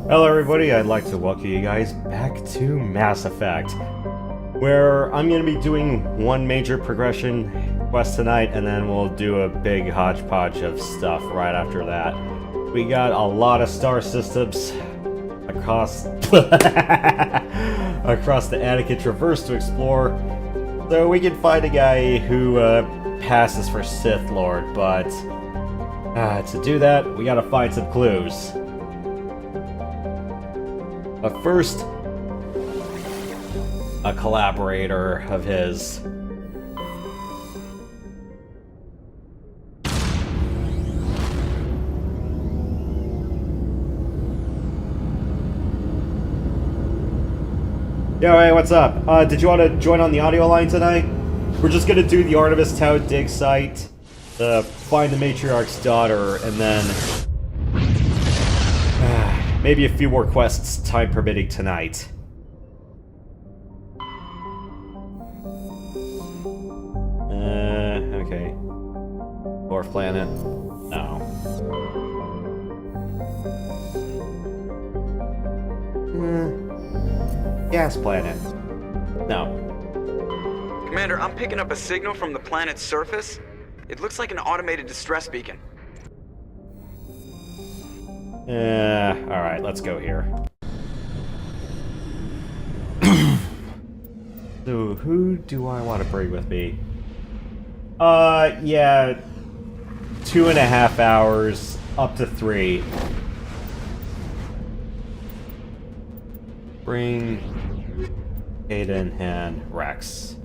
Hello everybody, I'd like to welcome you guys back to Mass Effect, where I'm going to be doing one major progression quest tonight, and then we'll do a big hodgepodge of stuff right after that. We got a lot of star systems across across the Anakin Traverse to explore, so we can find a guy who passes for Sith Lord, but to do that, we gotta find some clues. But first, a collaborator of his. Yo, hey, what's up? Did you want to join on the audio line tonight? We're just gonna do the Artemis Town dig site, find the matriarch's daughter, and then maybe a few more quests, time permitting, tonight. Okay. Dwarf planet? No. Gas planet? No. Commander, I'm picking up a signal from the planet's surface. It looks like an automated distress beacon. Alright, let's go here. So, who do I want to bring with me? Yeah, 2.5 hours, up to 3. Bring Aiden and Rex.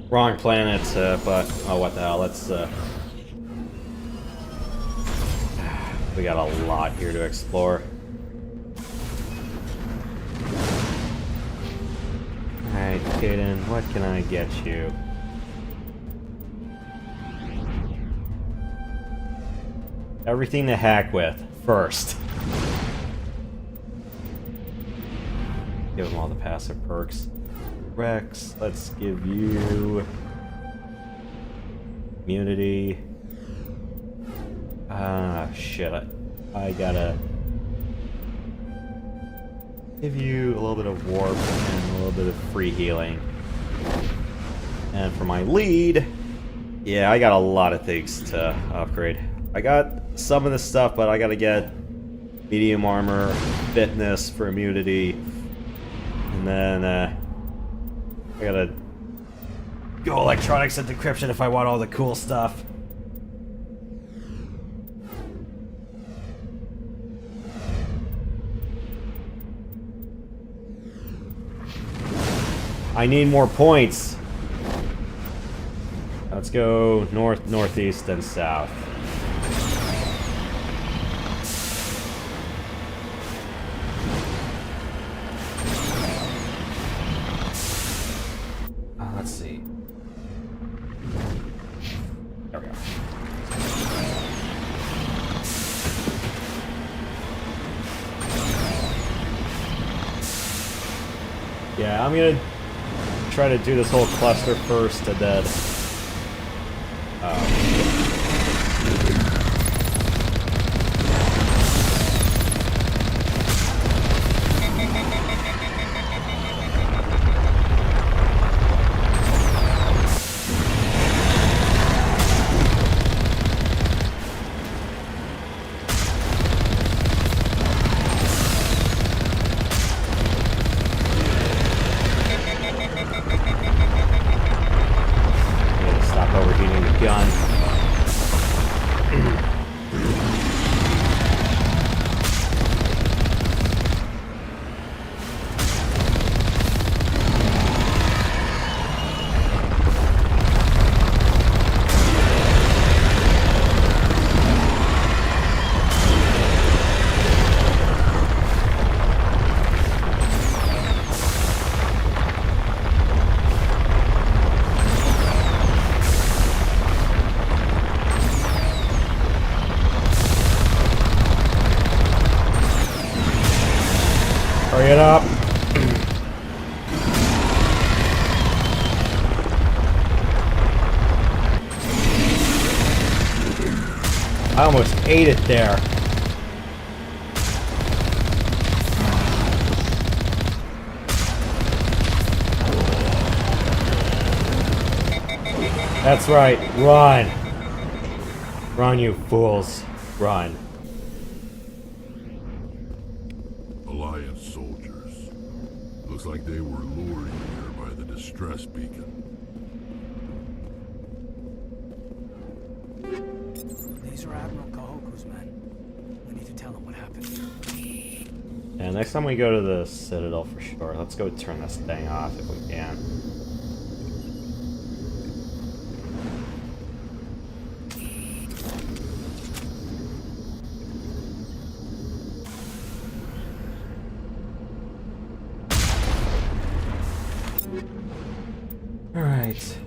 Wrong planet, but oh, what the hell? Let's we got a lot here to explore. Alright, Kaden, what can I get you? Everything to hack with, first. Give him all the passive perks. Rex, let's give you immunity. Shit, I gotta give you a little bit of warp and a little bit of free healing. And for my lead, yeah, I got a lot of things to upgrade. I got some of this stuff, but I gotta get medium armor, fitness for immunity, and then I gotta go electronics and decryption if I want all the cool stuff. I need more points. Let's go north, northeast, and south. Let's see. There we go. Yeah, I'm gonna try to do this whole cluster first, and then I almost ate it there. That's right, run! Run, you fools. Run. Alliance soldiers. Looks like they were lured here by the distress beacon. These are Admiral Kahoku's men. We need to tell them what happened. And next time we go to the Citadel for sure. Let's go turn this thing off if we can. Alright.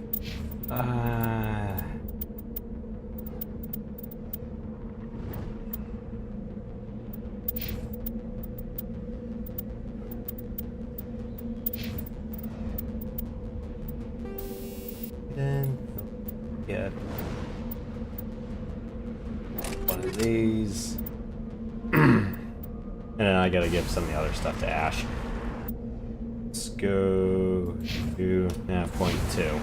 Then get one of these. And then I gotta give some of the other stuff to Ash. Let's go to point 2.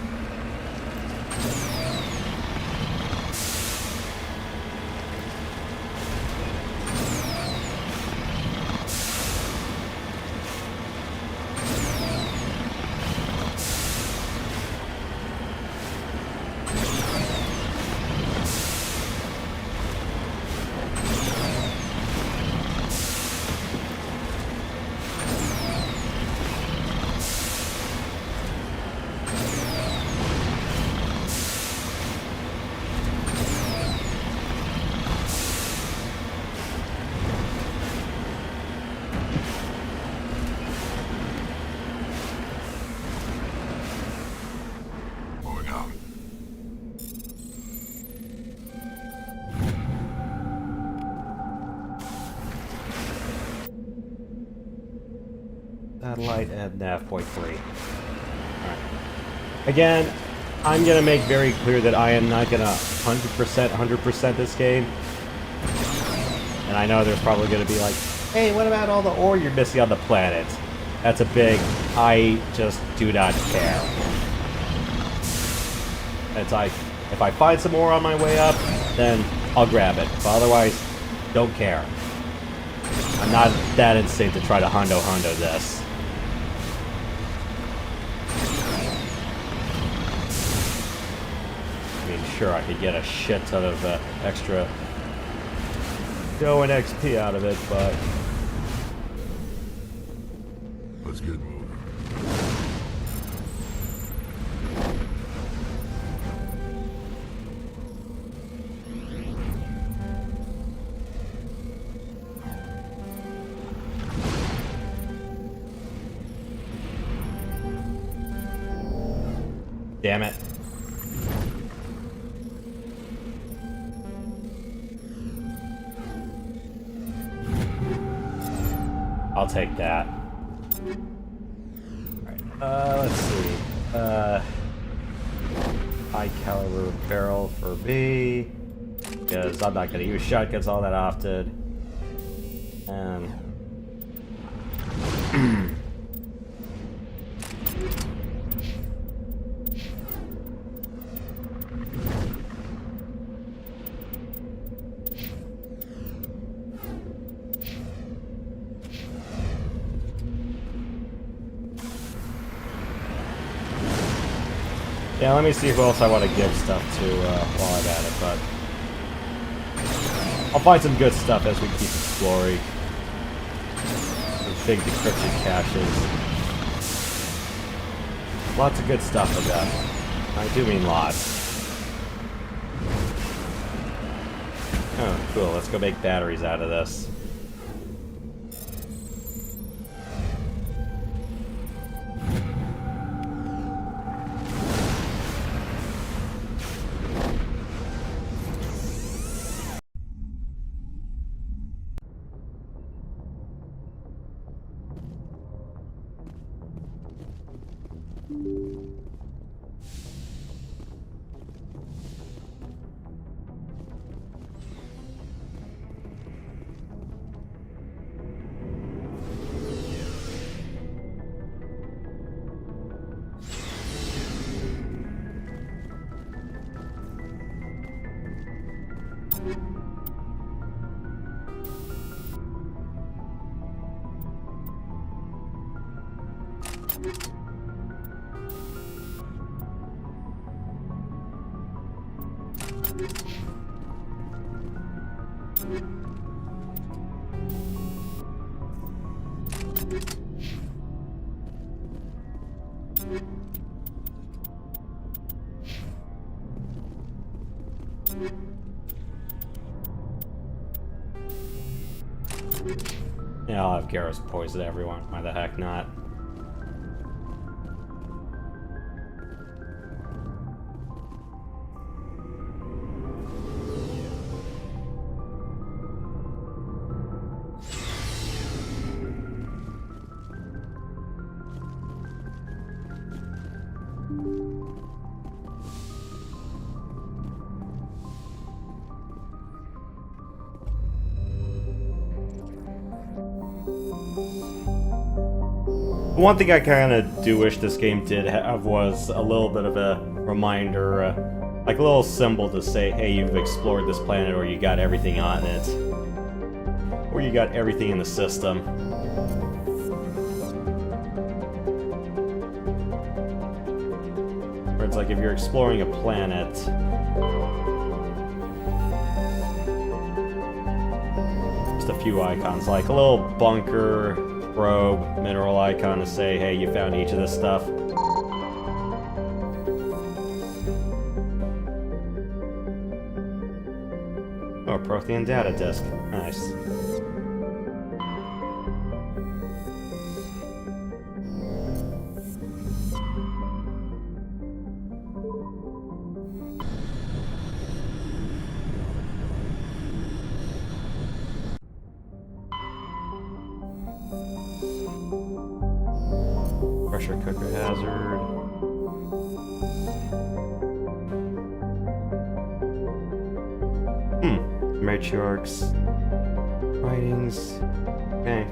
Going out. Satellite at nav point 3. Alright. Again, I'm gonna make very clear that I am not gonna 100% this game. And I know there's probably gonna be like, hey, what about all the ore you're missing on the planet? That's a big, I just do not care. It's like, if I find some ore on my way up, then I'll grab it. But otherwise, don't care. I'm not that insane to try to hundo this. I mean, sure, I could get a shit ton of extra dough and XP out of it, but... Let's get moving. Damn it. I'll take that. Alright, let's see. High caliber barrel for me. Because I'm not gonna use shotguns all that often. And... yeah, let me see who else I want to give stuff to while I'm at it, but... I'll find some good stuff as we keep exploring. Some big decryption caches. Lots of good stuff with that. I do mean lots. Oh, cool. Let's go make batteries out of this. Yeah, I'll have Garrus poison everyone. Why the heck not? One thing I kind of do wish this game did have was a little bit of a reminder, like a little symbol to say, hey, you've explored this planet, or you got everything on it, or you got everything in the system. Or it's like if you're exploring a planet, just a few icons, like a little bunker, probe, mineral icon to say, hey, you found each of this stuff. Oh, Prothean data disk. Nice. Pressure cooker hazard. Matriarchs. Writings. Okay.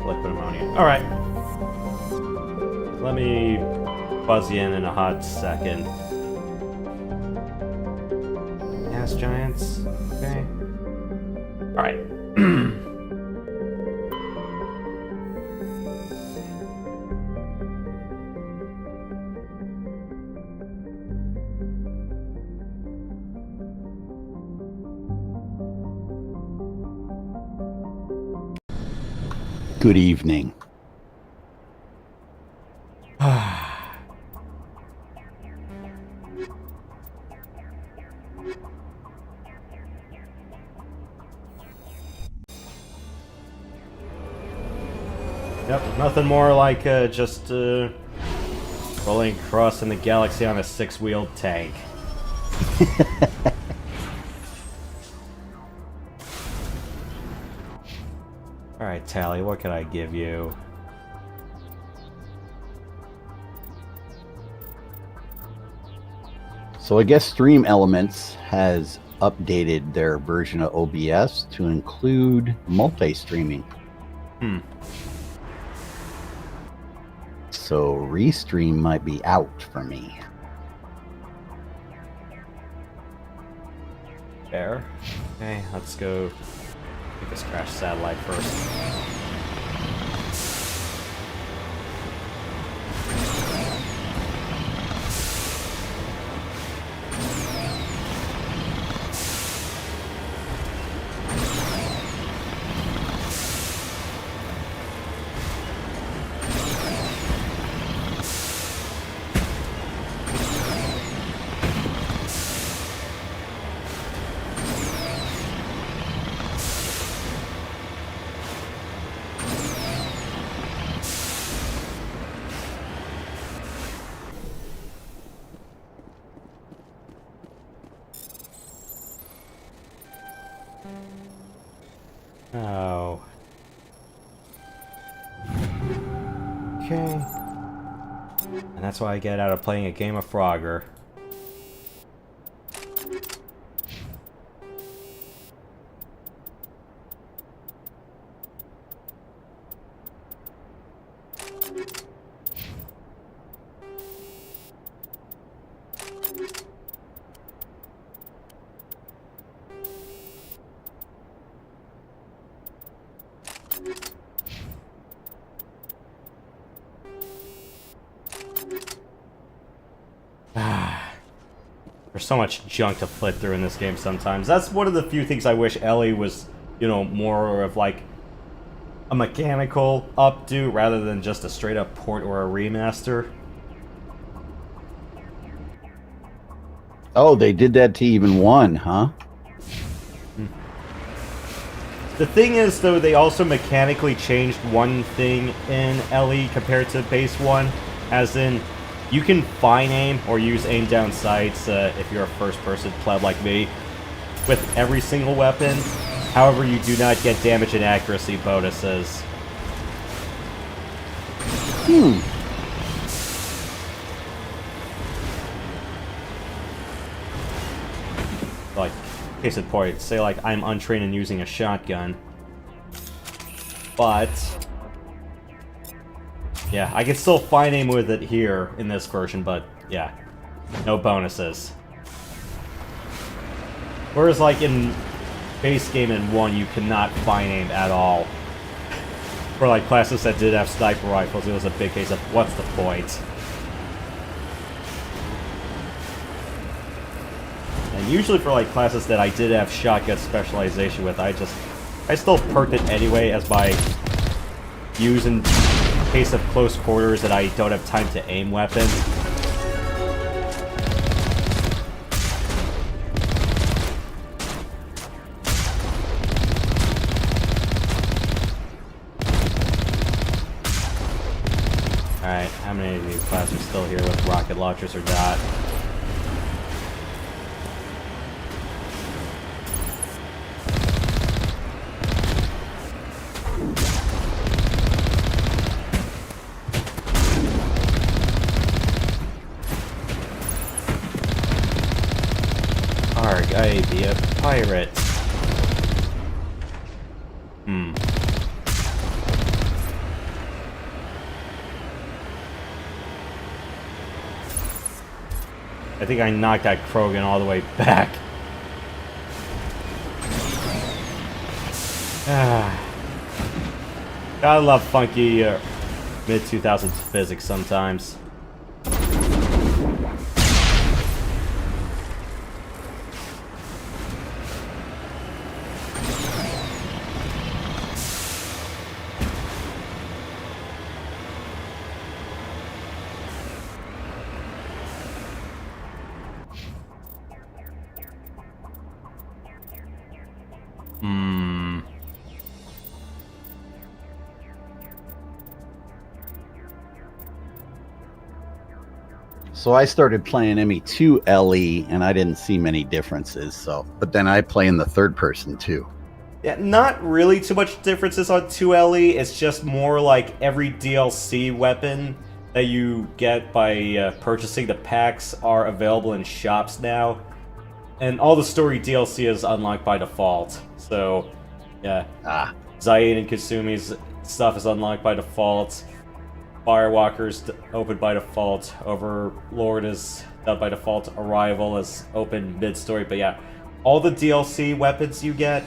Liquid ammonia. Alright. Let me buzz you in a hot second. Gas giants. Okay. Alright. Good evening. Yep, nothing more like just rolling across in the galaxy on a six-wheeled tank. Alright, Tally, what can I give you? So I guess Stream Elements has updated their version of OBS to include multi-streaming. So Restream might be out for me. Fair. Okay, let's go take this crash satellite first. Oh. Okay. And that's why I get out of playing a game of Frogger. There's so much junk to flip through in this game sometimes. That's one of the few things I wish Ellie was, you know, more of like a mechanical updo rather than just a straight up port or a remaster. Oh, they did that to even 1, huh? The thing is, though, they also mechanically changed one thing in LE compared to base 1, as in, you can fine aim or use aim down sights if you're a first-person pleb like me, with every single weapon. However, you do not get damage and accuracy bonuses. Like, case in point, say like I'm untrained in using a shotgun, but yeah, I can still fine aim with it here in this version, but yeah, no bonuses. Whereas like in base game in 1, you cannot fine aim at all. For like classes that did have sniper rifles, it was a big case of what's the point? And usually for like classes that I did have shotgun specialization with, I still perked it anyway as my use in case of close quarters that I don't have time to aim weapon. Alright, how many of these classes are still here with rocket launchers or not? Arg, I be a pirate. I think I knocked that Krogan all the way back. Gotta love funky mid-2000s physics sometimes. So I started playing ME2 LE, and I didn't see many differences. So, but then I play in the third person too. Yeah, not really too much differences on 2LE. It's just more like every DLC weapon that you get by purchasing the packs are available in shops now. And all the story DLC is unlocked by default. So, yeah. Zaid and Kasumi's stuff is unlocked by default. Firewalker's open by default. Overlord is done by default. Arrival is open mid-story. But yeah, all the DLC weapons you get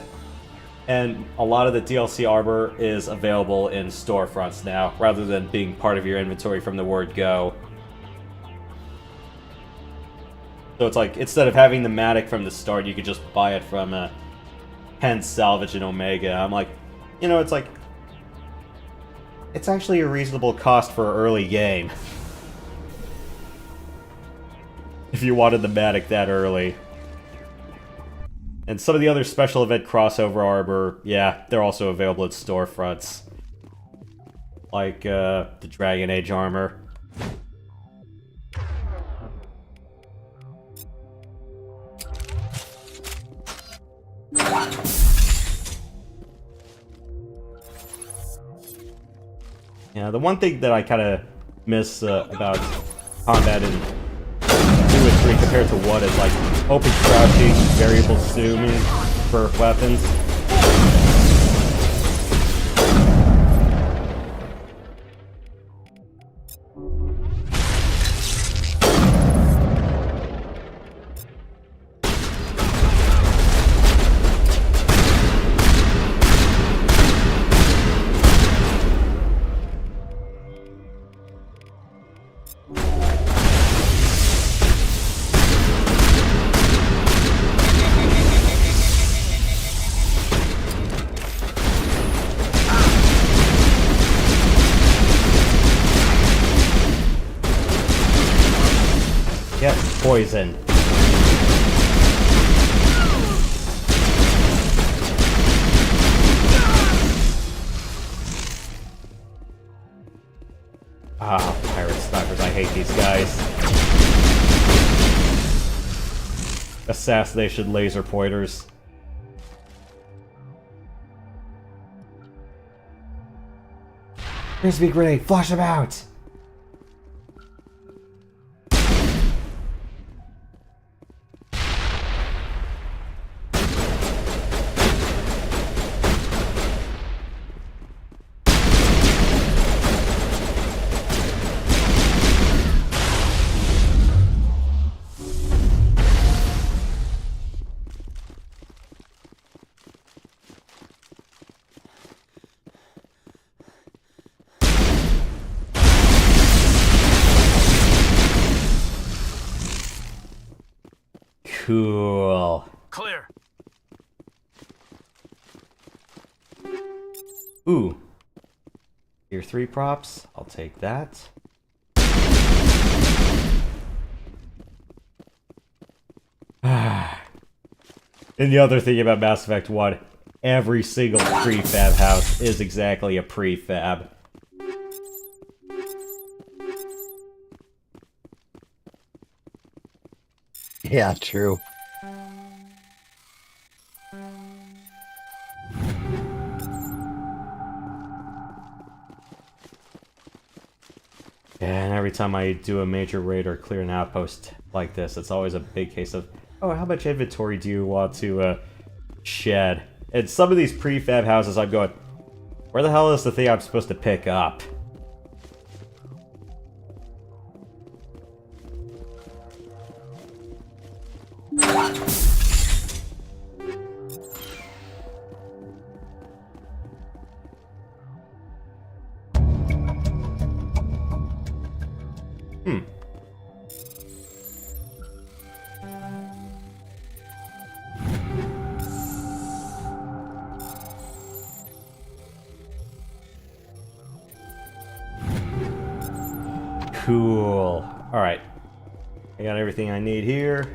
and a lot of the DLC armor is available in storefronts now, rather than being part of your inventory from the word go. So it's like, instead of having the Matic from the start, you could just buy it from Penn Salvage and Omega. I'm like, you know, it's like, it's actually a reasonable cost for an early game. If you wanted the Matic that early. And some of the other special event crossover armor, yeah, they're also available at storefronts. Like, the Dragon Age armor. Yeah, the one thing that I kind of miss about combat in 2 and 3 compared to 1 is like open crouching, variable zooming for weapons. Get poisoned. Ah, pirate snipers, I hate these guys. Assassination laser pointers. Frisbee grenade, flush them out! Cool. Clear. Ooh. Tier 3 props. I'll take that. And the other thing about Mass Effect 1, every single prefab house is exactly a prefab. Yeah, true. And every time I do a major raid or clear an outpost like this, it's always a big case of, oh, how much inventory do you want to shed? And some of these prefab houses, I'm going, where the hell is the thing I'm supposed to pick up? Cool. Alright. I got everything I need here.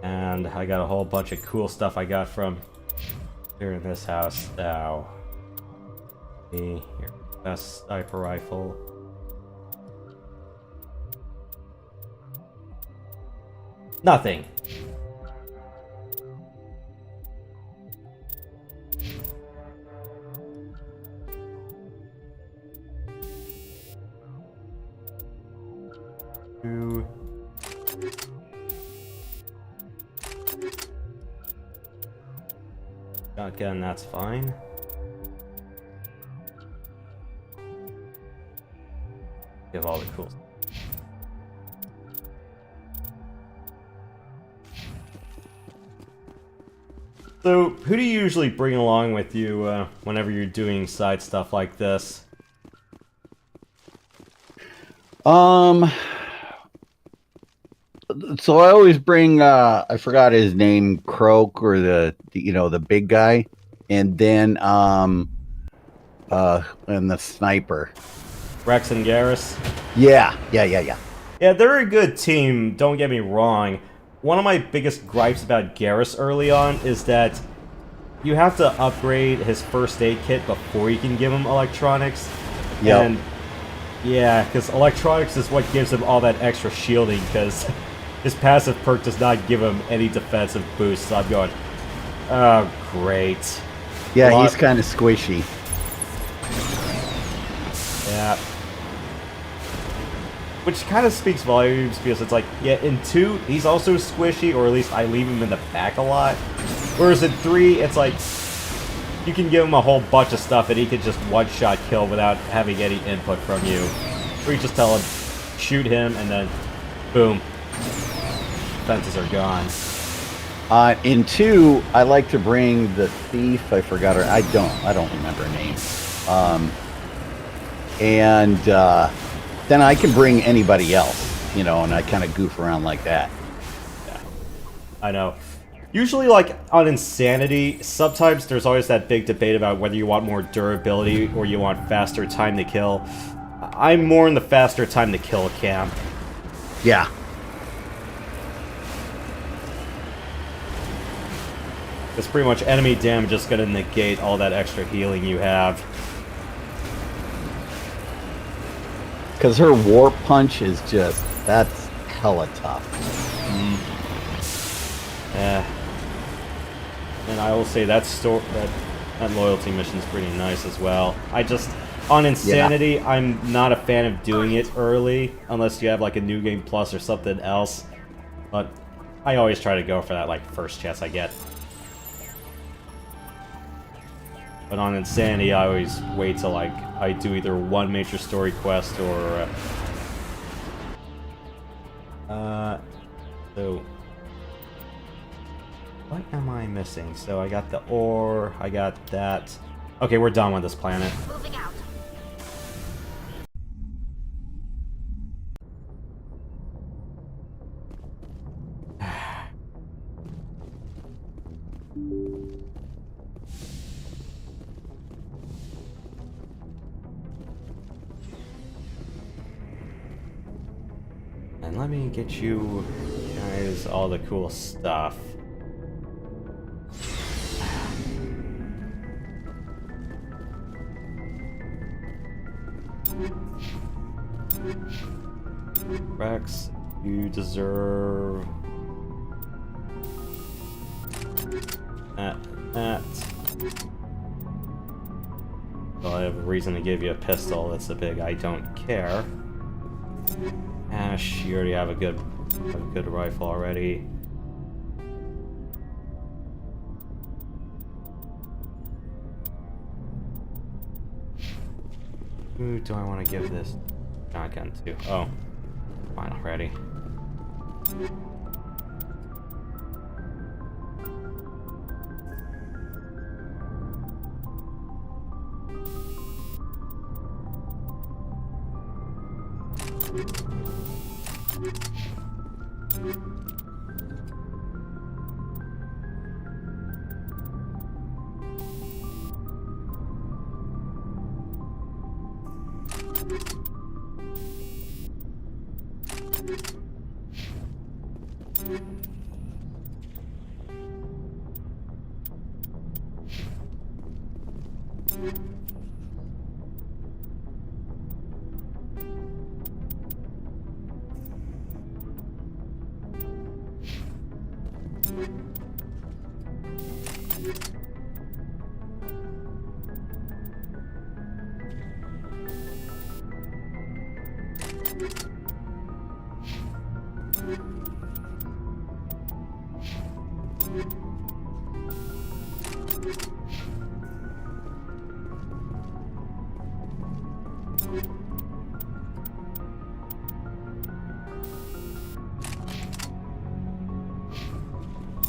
And I got a whole bunch of cool stuff I got from here in this house now. Here, best sniper rifle. Nothing. Shotgun, that's fine. Give all the cool. So, who do you usually bring along with you whenever you're doing side stuff like this? So I always bring I forgot his name, Croak, or the big guy, and then and the sniper. Rex and Garrus? Yeah. Yeah, they're a good team, don't get me wrong. One of my biggest gripes about Garrus early on is that you have to upgrade his first aid kit before you can give him electronics. Yep. And yeah, because electronics is what gives him all that extra shielding, because his passive perk does not give him any defensive boost, so I'm going, oh, great. Yeah, he's kind of squishy. Yeah. Which kind of speaks volumes, because it's like, yeah, in 2, he's also squishy, or at least I leave him in the back a lot. Whereas in 3, it's like, you can give him a whole bunch of stuff and he can just one-shot kill without having any input from you. Or you just tell him, shoot him, and then, boom. Defenses are gone. In 2, I like to bring the thief. I forgot her. I don't remember her name. And then I can bring anybody else, and I kind of goof around like that. Yeah, I know. Usually, like, on Insanity, sometimes there's always that big debate about whether you want more durability or you want faster time to kill. I'm more in the faster time to kill camp. Yeah. Because pretty much enemy damage is going to negate all that extra healing you have. Because her warp punch is just, that's hella tough. Yeah. And I will say that loyalty mission is pretty nice as well. On Insanity, I'm not a fan of doing it early, unless you have like a New Game Plus or something else. But I always try to go for that like first chance I get. But on Insanity, I always wait till like I do either one major story quest or so what am I missing? So I got the ore, I got that. Okay, we're done with this planet. Moving out. And let me get you guys all the cool stuff. Rex, you deserve that. Well, I have a reason to give you a pistol. That's a big I don't care. Ash, you already have a good rifle already. Who do I want to give this shotgun to? Oh, fine already.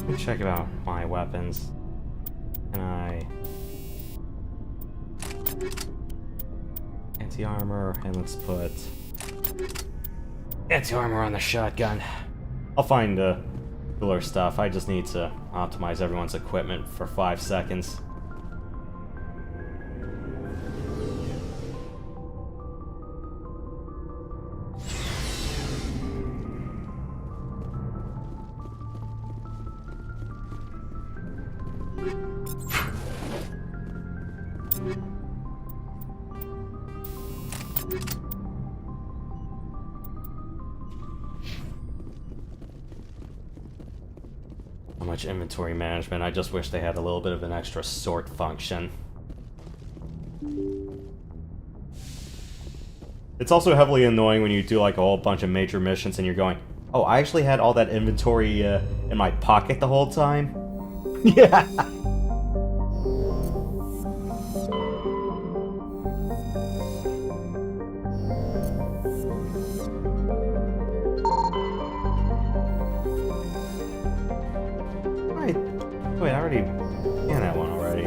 Let me check about my weapons. Can I... Anti-armor, and let's put... Anti-armor on the shotgun. I'll find cooler stuff. I just need to optimize everyone's equipment for 5 seconds. Much inventory management. I just wish they had a little bit of an extra sort function. It's also heavily annoying when you do like a whole bunch of major missions and you're going, oh, I actually had all that inventory in my pocket the whole time. Yeah. Wait, I already scanned that one already.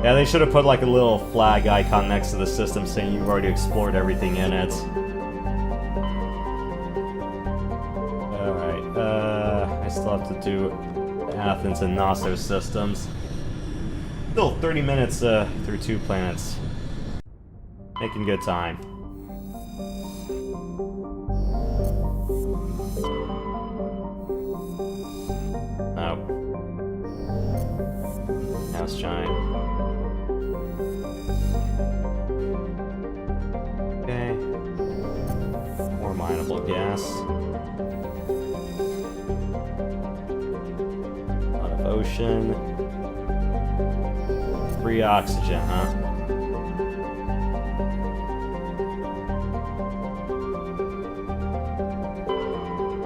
Yeah, they should have put like a little flag icon next to the system saying you've already explored everything in it. Alright, I still have to do the Athens and Knossos systems. Still 30 minutes through 2 planets. Making good time. gas giant. Okay. More mineable gas. A lot of ocean. Free oxygen, huh?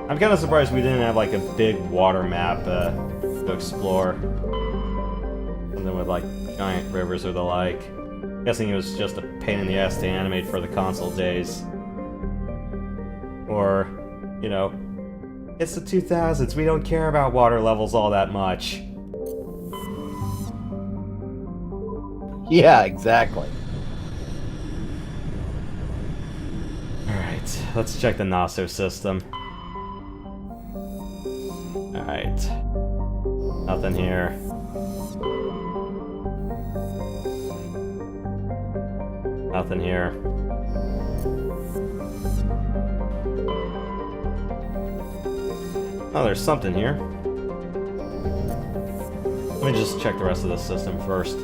I'm kind of surprised we didn't have like a big water map to explore. Something with like giant rivers or the like. Guessing it was just a pain in the ass to animate for the console days. Or, you know, it's the 2000s, we don't care about water levels all that much. Yeah, exactly. Alright, let's check the Naso system. Alright. Nothing here. Nothing here. Oh, there's something here. Let me just check the rest of the system first.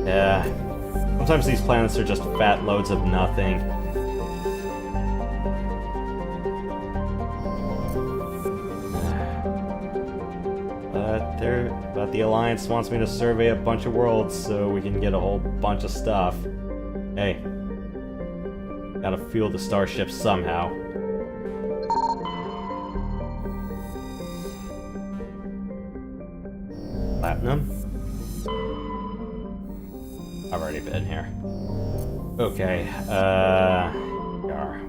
Yeah. Sometimes these planets are just fat loads of nothing. But the Alliance wants me to survey a bunch of worlds so we can get a whole bunch of stuff. Hey. Gotta fuel the starship somehow. Platinum? I've already been here. Okay,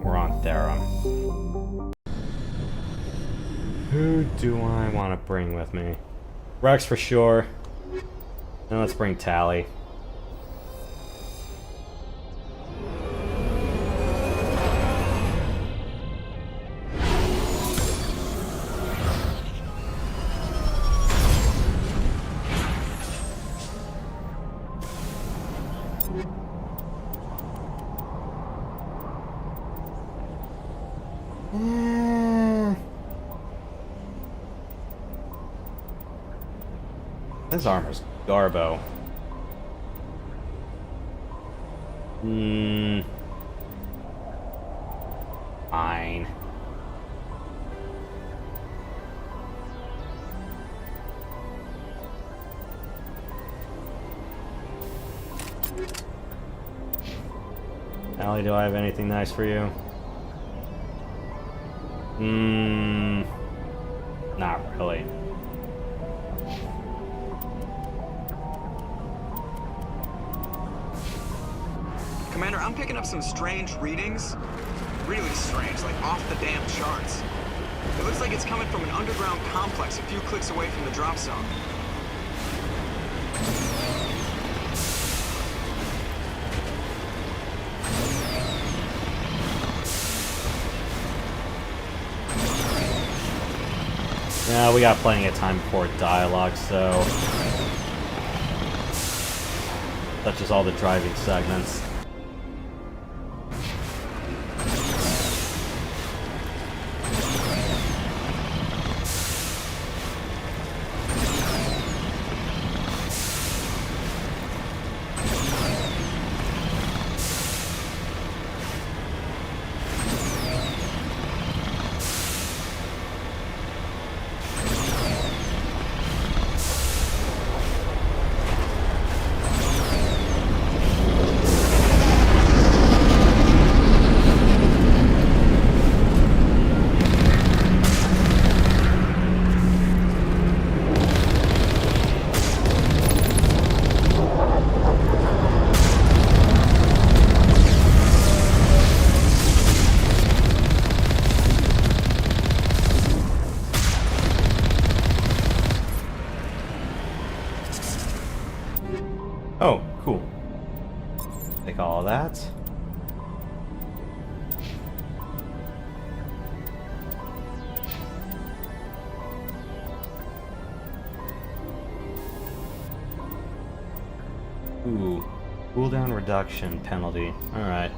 we're on Therum. Who do I want to bring with me? Rex for sure. And let's bring Tally. His armor's Garbo. Fine. Allie, do I have anything nice for you? Not really. Commander, I'm picking up some strange readings. Really strange, like off the damn charts. It looks like it's coming from an underground complex a few clicks away from the drop zone. Yeah, we got plenty of time before dialogue, so... such as all the driving segments. Oh, cool. Take all of that. Ooh, cooldown reduction penalty. Alright.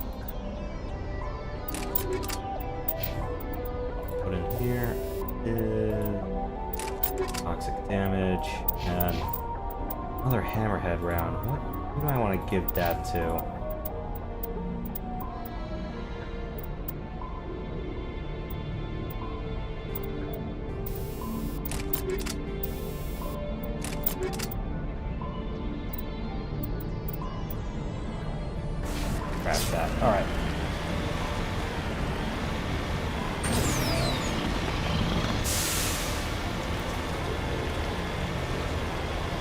Put in here is toxic damage and Another hammerhead round. Who do I want to give that to? Scratch that. Alright.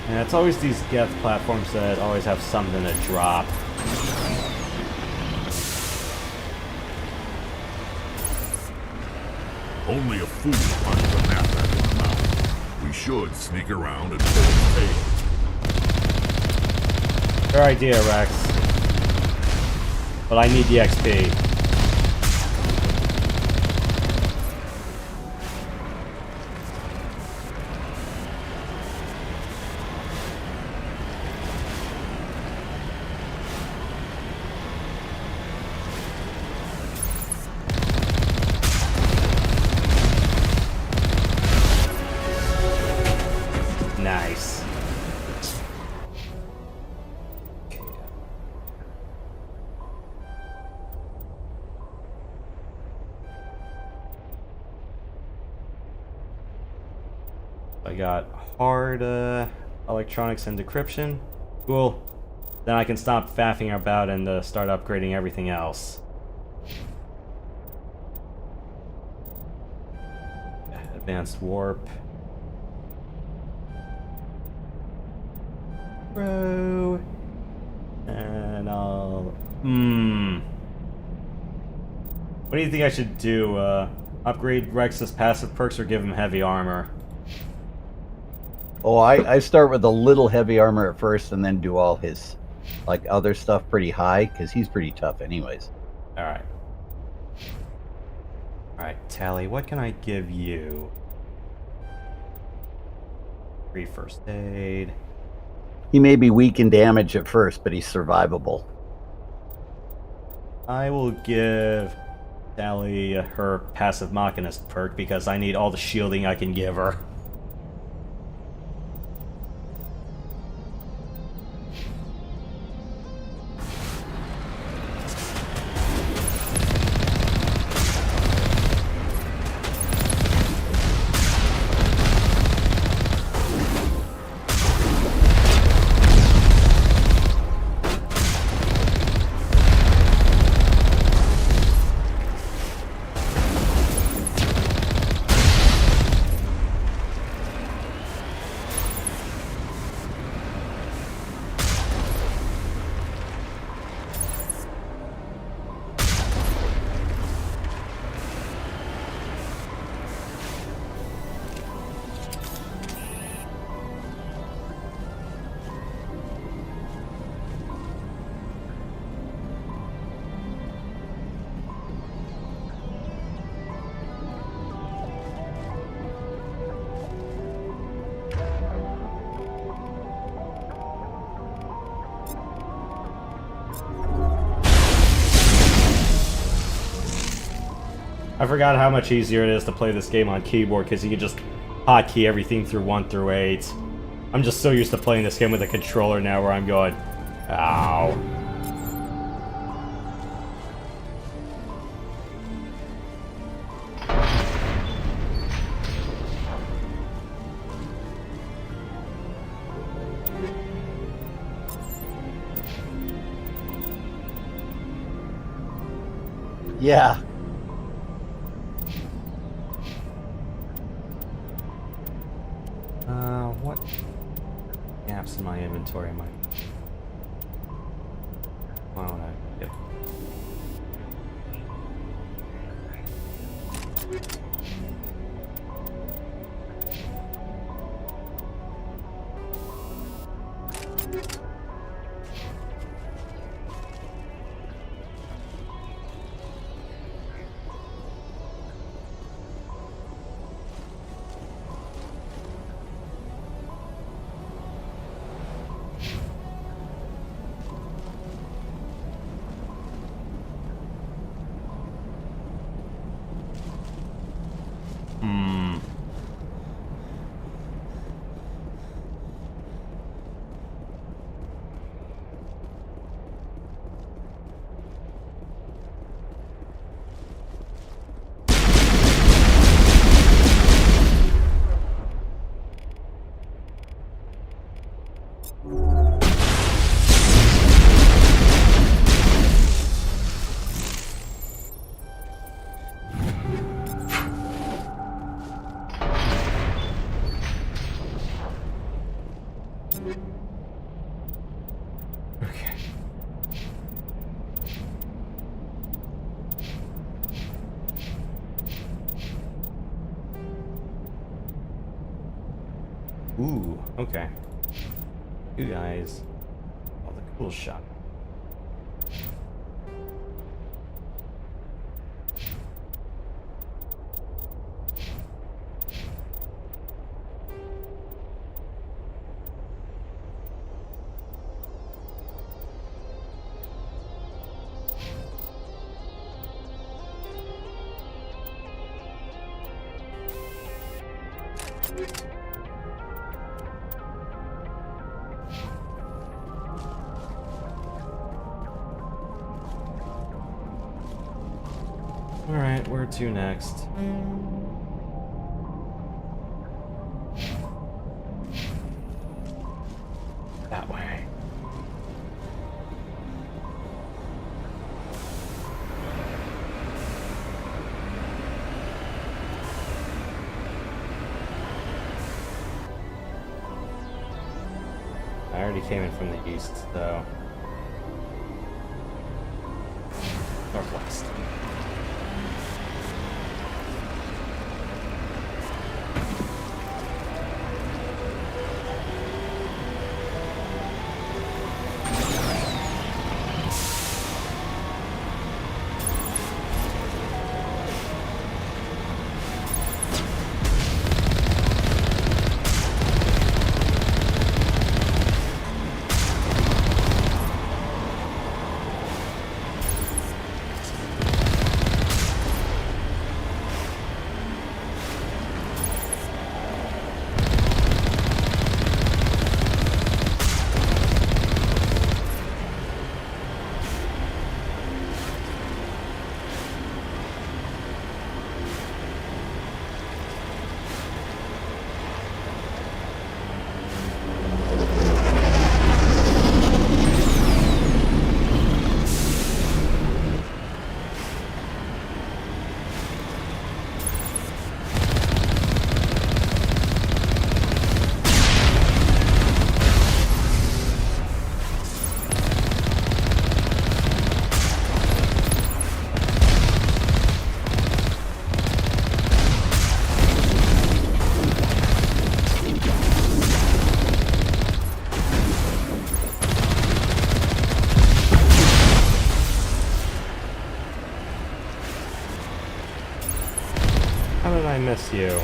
And it's always these Geth platforms that always have something to drop. Only a fool finds a map that one mouth. We should sneak around and pull his tail. Fair idea, Rex. But I need the XP. Nice. I got hard electronics and decryption. Cool. Then I can stop faffing about and start upgrading everything else. Advanced warp. Bro. And I'll... What do you think I should do? Upgrade Rex's passive perks or give him heavy armor? Oh, I start with a little heavy armor at first and then do all his, like, other stuff pretty high, because he's pretty tough anyways. Alright. Alright, Tally, what can I give you? Free first aid. He may be weak in damage at first, but he's survivable. I will give Tally her passive Machinist perk because I need all the shielding I can give her. I forgot how much easier it is to play this game on keyboard because you can just hotkey everything through 1 through 8. I'm just so used to playing this game with a controller now where I'm going, ow. Yeah. What gaps in my inventory am I? Why don't I? Yep. Ooh, okay. You guys. Oh, the cool shot. Alright, where to next? That way. I already came in from the east, though. Northwest. How did I miss you?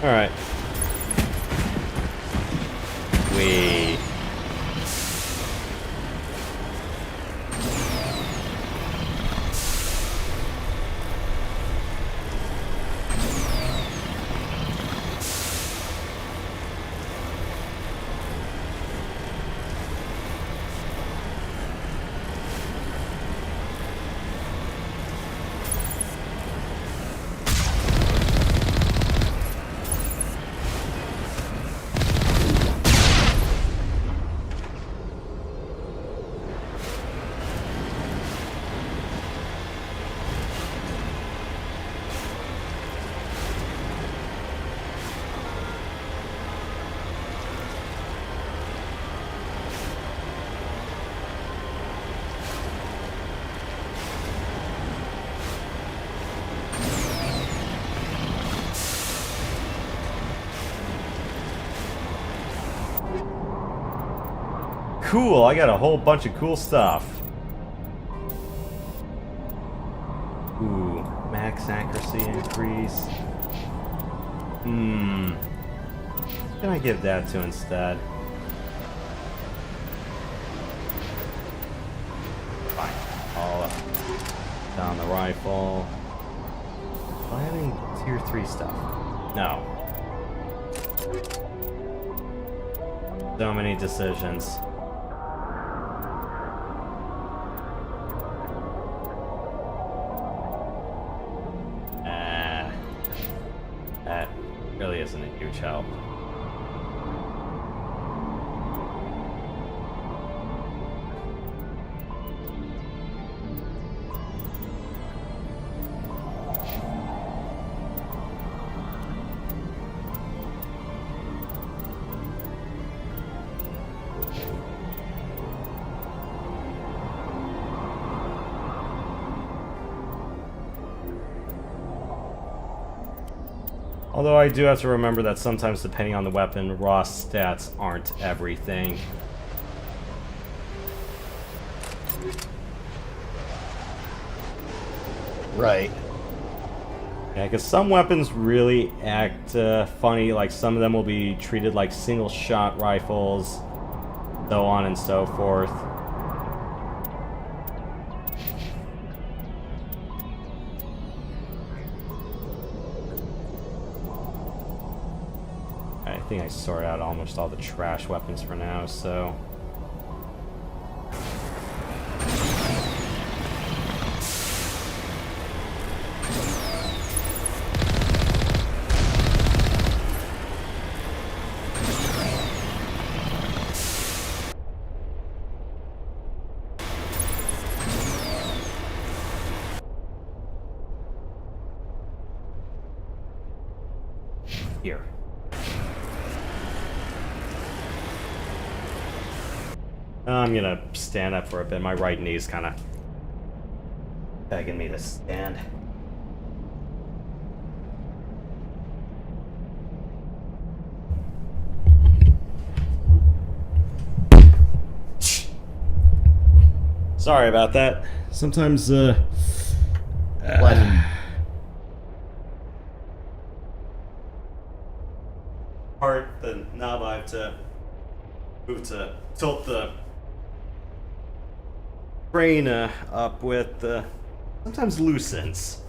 Alright. Wait. Cool, I got a whole bunch of cool stuff. Ooh, max accuracy increase. What can I give that to instead? Fine, I'll down the rifle. Do I have any tier 3 stuff? No. So many decisions. huge help. Although I do have to remember that sometimes, depending on the weapon, raw stats aren't everything. Right. Yeah, because some weapons really act funny, like some of them will be treated like single-shot rifles, so on and so forth. I think I sorted out almost all the trash weapons for now, so... Here. I'm gonna stand up for a bit. My right knee's kind of begging me to stand. Sorry about that. Sometimes, part the knob I have to move to tilt the crane up with sometimes loosens.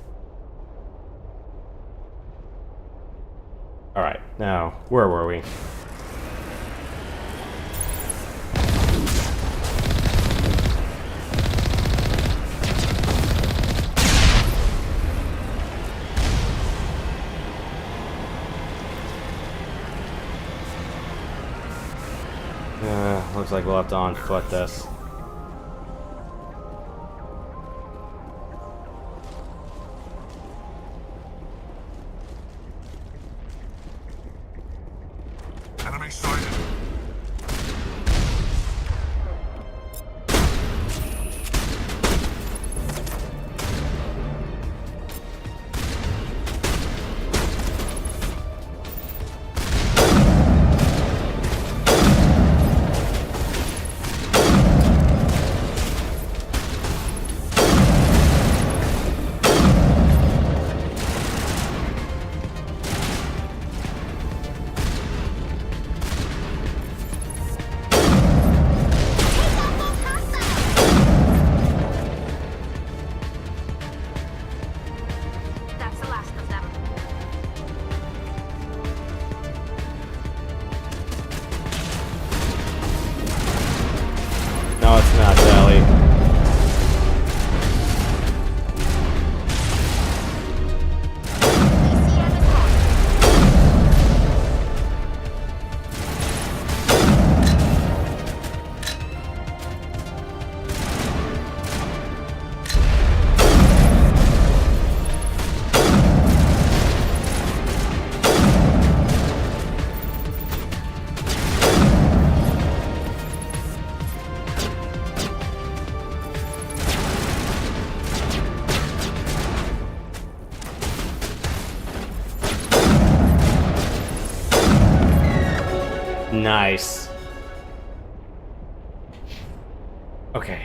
Alright, now, where were we? Looks like we'll have to on-foot this. Enemy sighted. That's the last of them. No, it's not, Sally. Nice. Okay.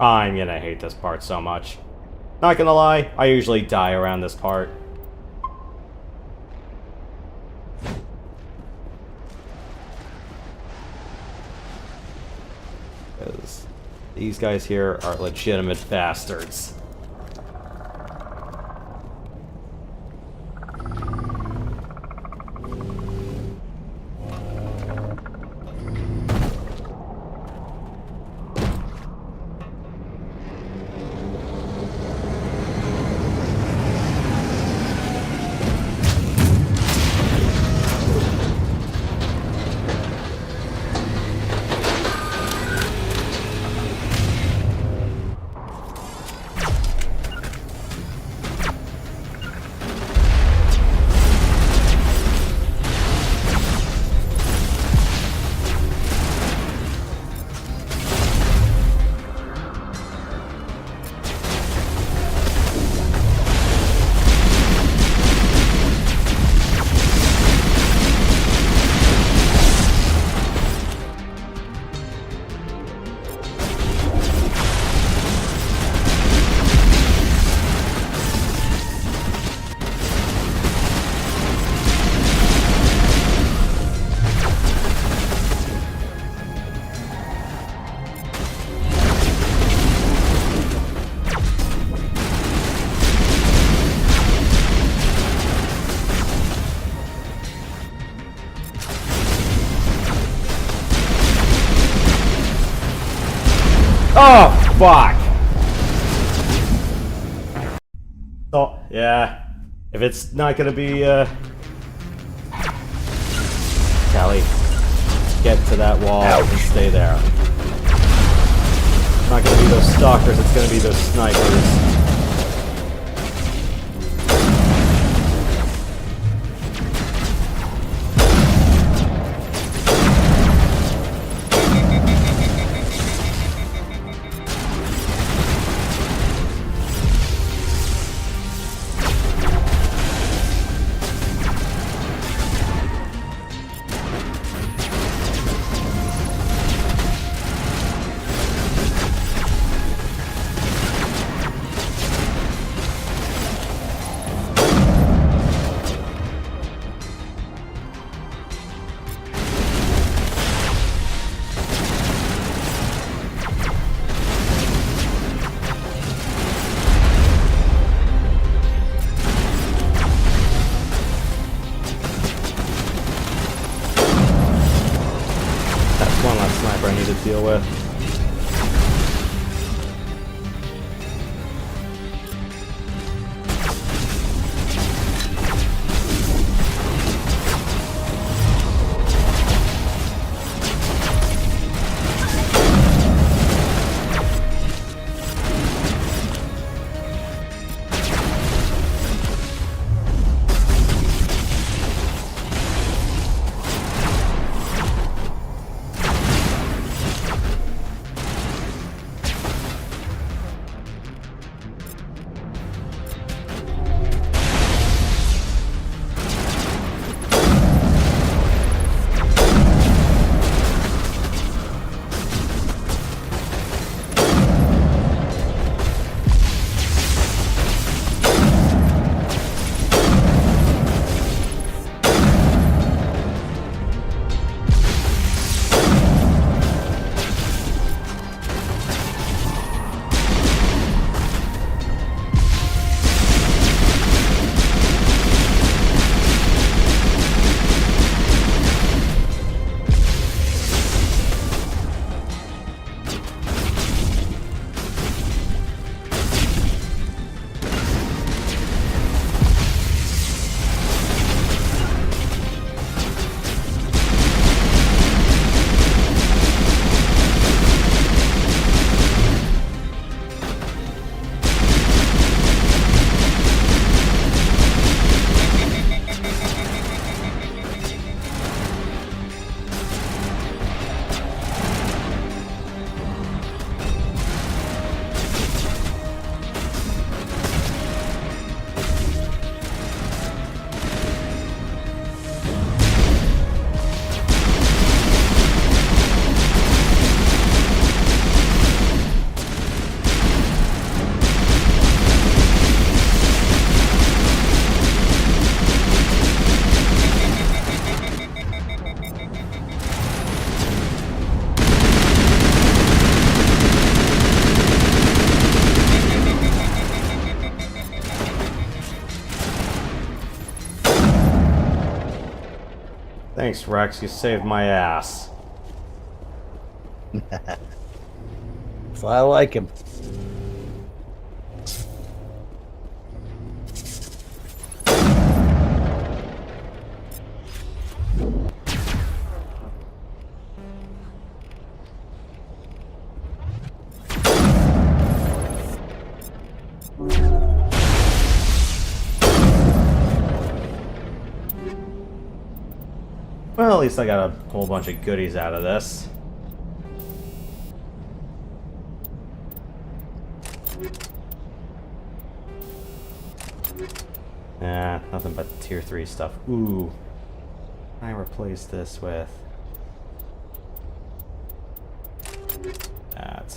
I'm gonna hate this part so much. Not gonna lie, I usually die around this part. 'Cause these guys here are legitimate bastards. Oh, fuck! Oh, yeah. If it's not gonna be, Kelly, get to that wall and stay there. It's not gonna be those stalkers, it's gonna be those snipers. Thanks, Rex. You saved my ass. So I like him. Well, at least I got a whole bunch of goodies out of this. Nothing but tier 3 stuff. Ooh. I replace this with that.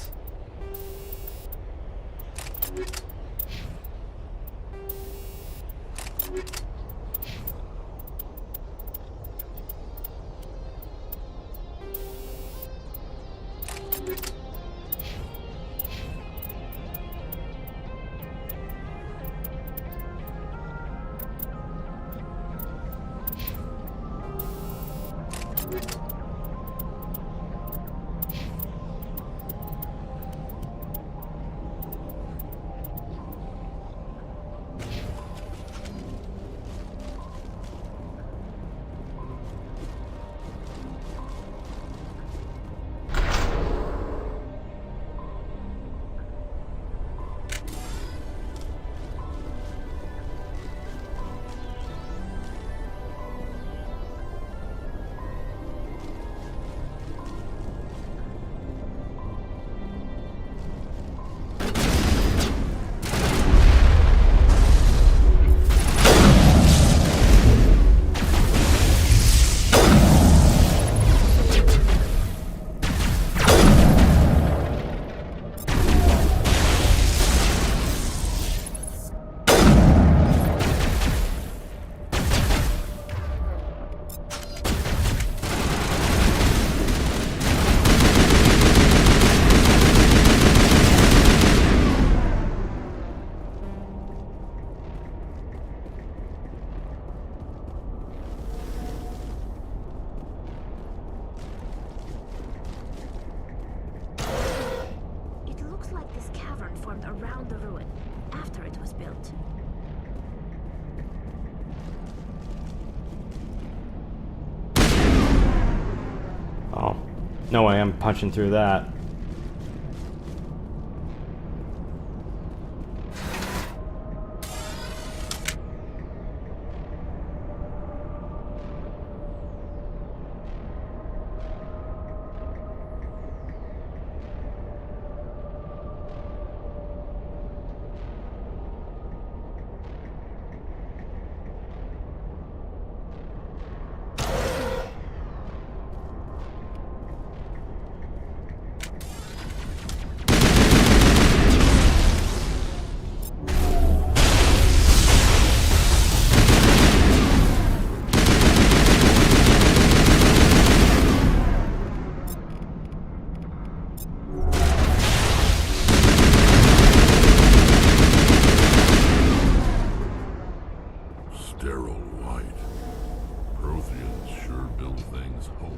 Around the ruin after it was built. Oh, no way I'm punching through that. Sterile white. Protheans sure build things homey.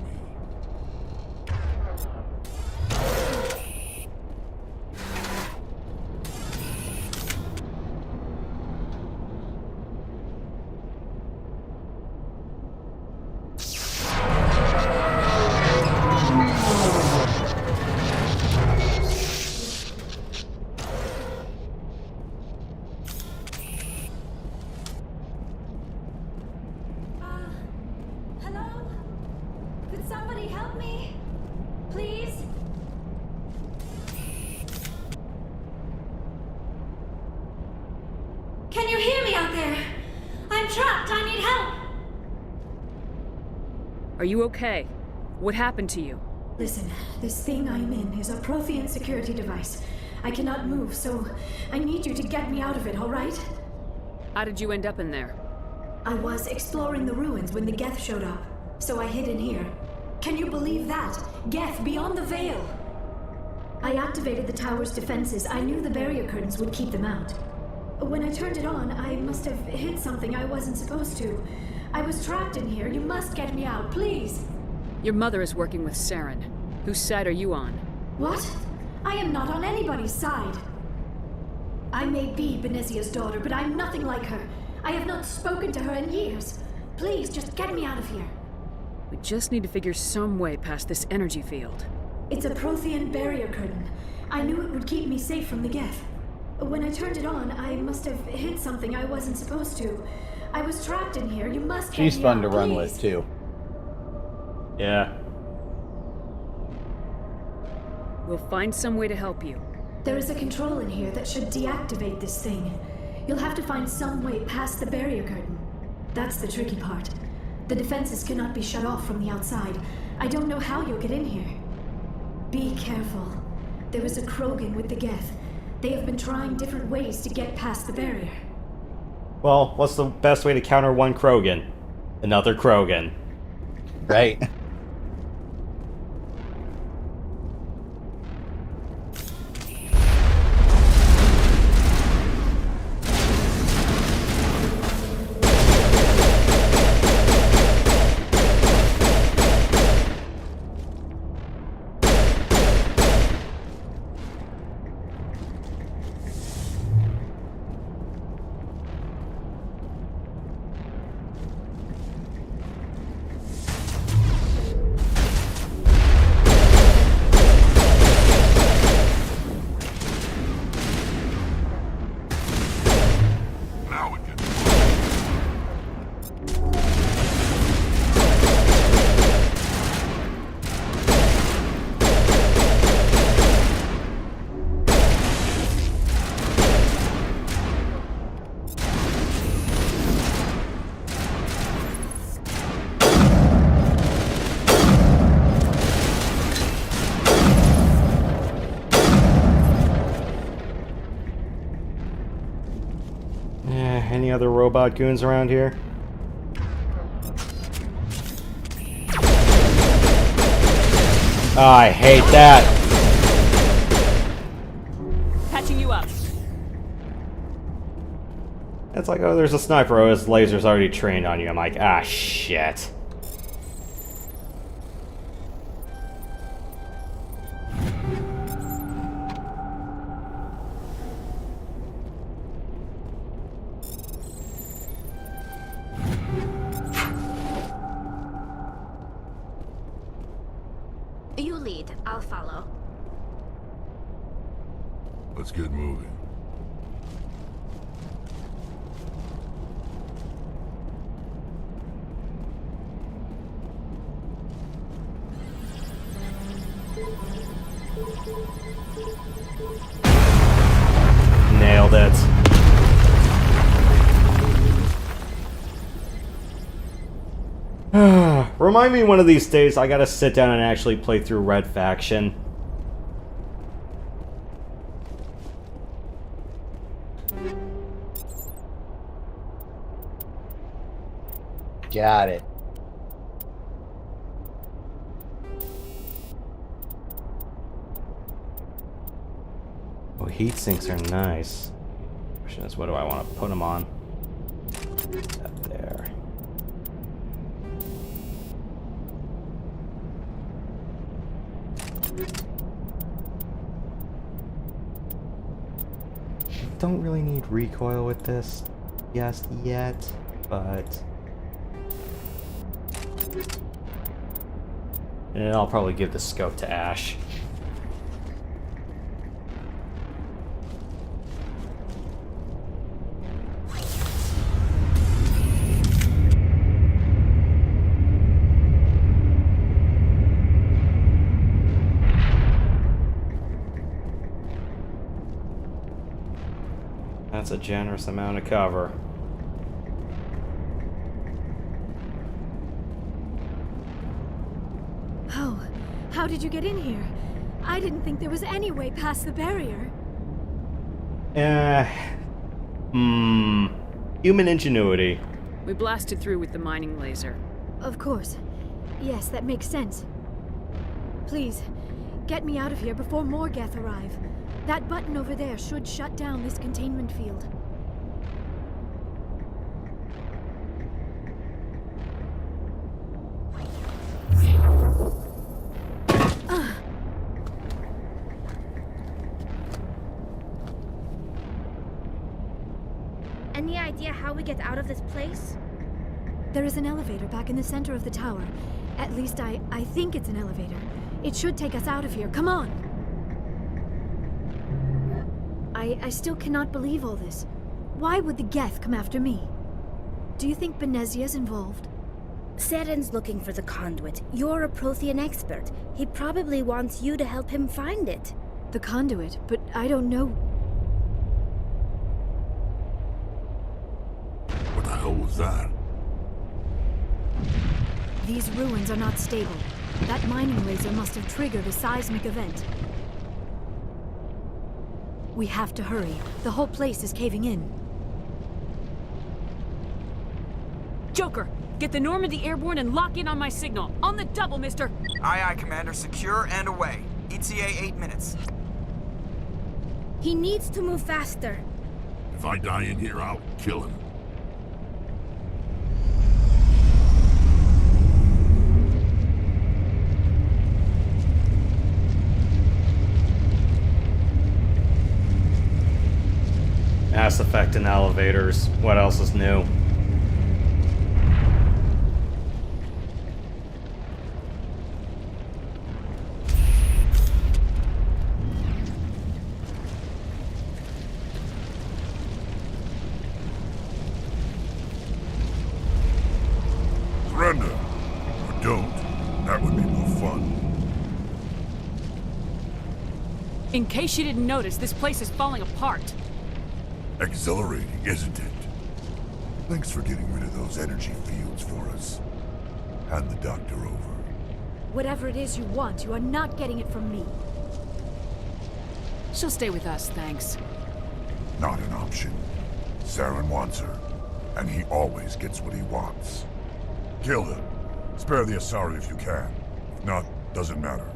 Hello? Could somebody help me? Please? Can you hear me out there? I'm trapped. I need help. Are you okay? What happened to you? Listen, this thing I'm in is a Prothean security device. I cannot move, so I need you to get me out of it, all right? How did you end up in there? I was exploring the ruins when the Geth showed up, so I hid in here. Can you believe that? Geth beyond the veil! I activated the tower's defenses. I knew the barrier curtains would keep them out. When I turned it on, I must have hit something I wasn't supposed to. I was trapped in here. You must get me out, please. Your mother is working with Saren. Whose side are you on? What? I am not on anybody's side. I may be Benezia's daughter, but I'm nothing like her. I have not spoken to her in years. Please, just get me out of here. We just need to figure some way past this energy field. It's a Prothean barrier curtain. I knew it would keep me safe from the Geth. When I turned it on, I must have hit something I wasn't supposed to. I was trapped in here. You must get She's me fun out, to run please. with too. Yeah. We'll find some way to help you. There is a control in here that should deactivate this thing. You'll have to find some way past the barrier curtain. That's the tricky part. The defenses cannot be shut off from the outside. I don't know how you'll get in here. Be careful. There is a Krogan with the Geth. They have been trying different ways to get past the barrier. Well, what's the best way to counter one Krogan? Another Krogan. Right. Now we can. Any other robot goons around here? Oh, I hate that. Patching you up. It's like, oh, there's a sniper. Oh, his laser's already trained on you. I'm like, ah, shit. You lead, I'll follow. Let's get moving. Nailed it. Remind me one of these days I gotta sit down and actually play through Red Faction. Got it. Oh, heat sinks are nice. Question is, what do I want to put them on? That there. Don't really need recoil with this just yet, but... And I'll probably give the scope to Ash. That's a generous amount of cover. Oh, how did you get in here? I didn't think there was any way past the barrier. Human ingenuity. We blasted through with the mining laser. Of course. Yes, that makes sense. Please, get me out of here before more Geth arrive. That button over there should shut down this containment field. Any idea how we get out of this place? There is an elevator back in the center of the tower. At least I think it's an elevator. It should take us out of here. Come on! I still cannot believe all this. Why would the Geth come after me? Do you think Benezia's involved? Seren's looking for the conduit. You're a Prothean expert. He probably wants you to help him find it. The conduit, but I don't know. What the hell was that? These ruins are not stable. That mining laser must have triggered a seismic event. We have to hurry. The whole place is caving in. Joker, get the Normandy airborne and lock in on my signal. On the double, mister! Aye, aye, Commander. Secure and away. ETA 8 minutes. He needs to move faster. If I die in here, I'll kill him. Mass effect in elevators. What else is new? Surrender. Or don't. That would be more fun. In case you didn't notice, this place is falling apart. Exhilarating, isn't it? Thanks for getting rid of those energy fields for us. Hand the doctor over. Whatever it is you want, you are not getting it from me. She'll stay with us, thanks. Not an option. Saren wants her, and he always gets what he wants. Kill her. Spare the Asari if you can. If not, doesn't matter.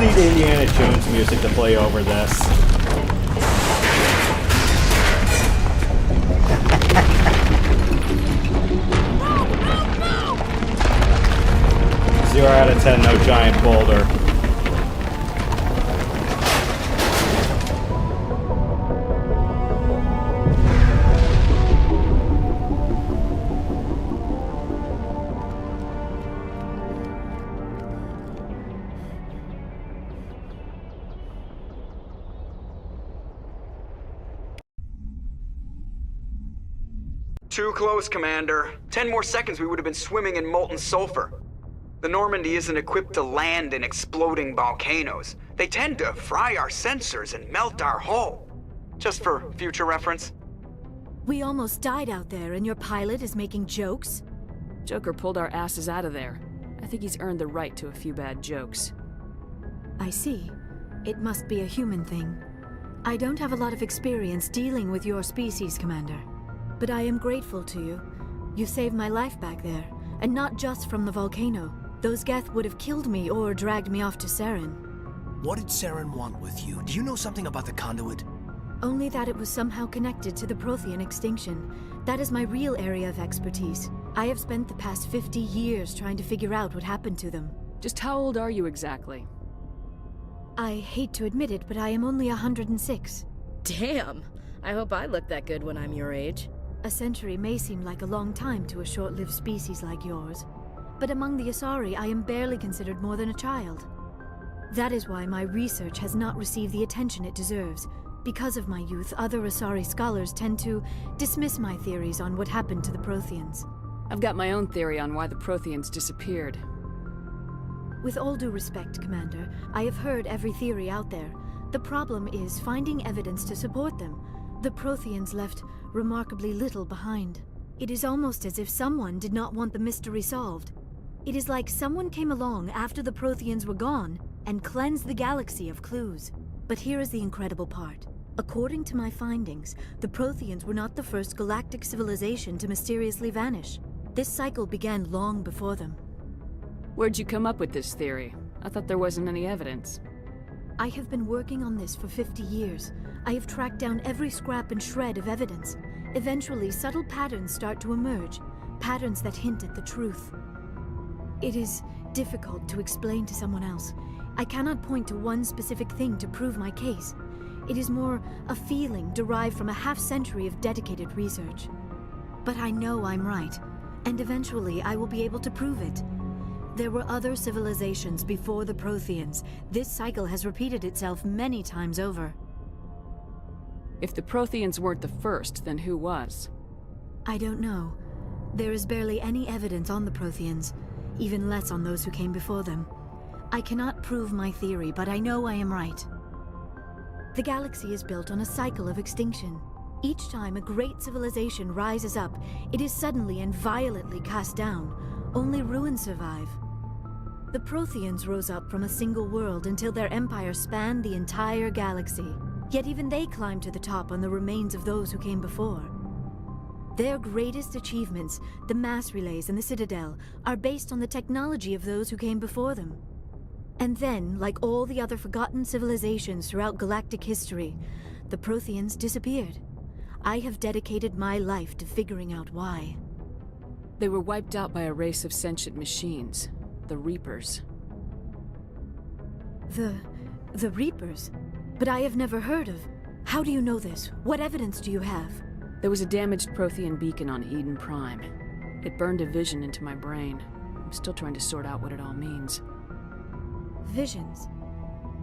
Need Indiana Jones music to play over this. Zero out of 10, no giant boulder. Too close, Commander. 10 more seconds we would have been swimming in molten sulfur. The Normandy isn't equipped to land in exploding volcanoes. They tend to fry our sensors and melt our hull. Just for future reference. We almost died out there, and your pilot is making jokes? Joker pulled our asses out of there. I think he's earned the right to a few bad jokes. I see. It must be a human thing. I don't have a lot of experience dealing with your species, Commander. But I am grateful to you. You saved my life back there, and not just from the volcano. Those Geth would have killed me or dragged me off to Saren. What did Saren want with you? Do you know something about the conduit? Only that it was somehow connected to the Prothean extinction. That is my real area of expertise. I have spent the past 50 years trying to figure out what happened to them. Just how old are you exactly? I hate to admit it, but I am only 106. Damn! I hope I look that good when I'm your age. A century may seem like a long time to a short-lived species like yours, but among the Asari, I am barely considered more than a child. That is why my research has not received the attention it deserves. Because of my youth, other Asari scholars tend to dismiss my theories on what happened to the Protheans. I've got my own theory on why the Protheans disappeared. With all due respect, Commander, I have heard every theory out there. The problem is finding evidence to support them. The Protheans left remarkably little behind. It is almost as if someone did not want the mystery solved. It is like someone came along after the Protheans were gone and cleansed the galaxy of clues. But here is the incredible part. According to my findings, the Protheans were not the first galactic civilization to mysteriously vanish. This cycle began long before them. Where'd you come up with this theory? I thought there wasn't any evidence. I have been working on this for 50 years. I have tracked down every scrap and shred of evidence. Eventually, subtle patterns start to emerge, patterns that hint at the truth. It is difficult to explain to someone else. I cannot point to one specific thing to prove my case. It is more a feeling derived from a half-century of dedicated research. But I know I'm right, and eventually I will be able to prove it. There were other civilizations before the Protheans. This cycle has repeated itself many times over. If the Protheans weren't the first, then who was? I don't know. There is barely any evidence on the Protheans, even less on those who came before them. I cannot prove my theory, but I know I am right. The galaxy is built on a cycle of extinction. Each time a great civilization rises up, it is suddenly and violently cast down. Only ruins survive. The Protheans rose up from a single world until their empire spanned the entire galaxy. Yet even they climbed to the top on the remains of those who came before. Their greatest achievements, the mass relays and the Citadel, are based on the technology of those who came before them. And then, like all the other forgotten civilizations throughout galactic history, the Protheans disappeared. I have dedicated my life to figuring out why. They were wiped out by a race of sentient machines, the Reapers. The Reapers? But I have never heard of. How do you know this? What evidence do you have? There was a damaged Prothean beacon on Eden Prime. It burned a vision into my brain. I'm still trying to sort out what it all means. Visions?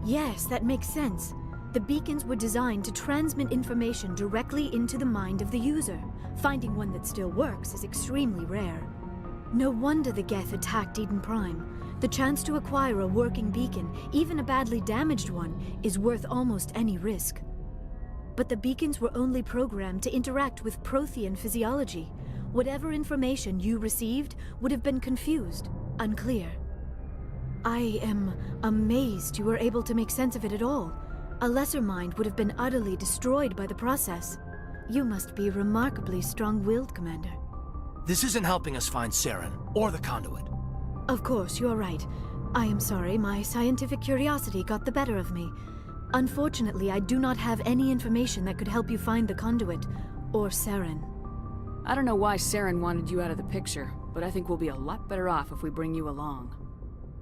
Yes, that makes sense. The beacons were designed to transmit information directly into the mind of the user. Finding one that still works is extremely rare. No wonder the Geth attacked Eden Prime. The chance to acquire a working beacon, even a badly damaged one, is worth almost any risk. But the beacons were only programmed to interact with Prothean physiology. Whatever information you received would have been confused, unclear. I am amazed you were able to make sense of it at all. A lesser mind would have been utterly destroyed by the process. You must be remarkably strong-willed, Commander. This isn't helping us find Saren, or the conduit. Of course, you are right. I am sorry, my scientific curiosity got the better of me. Unfortunately, I do not have any information that could help you find the conduit, or Saren. I don't know why Saren wanted you out of the picture, but I think we'll be a lot better off if we bring you along.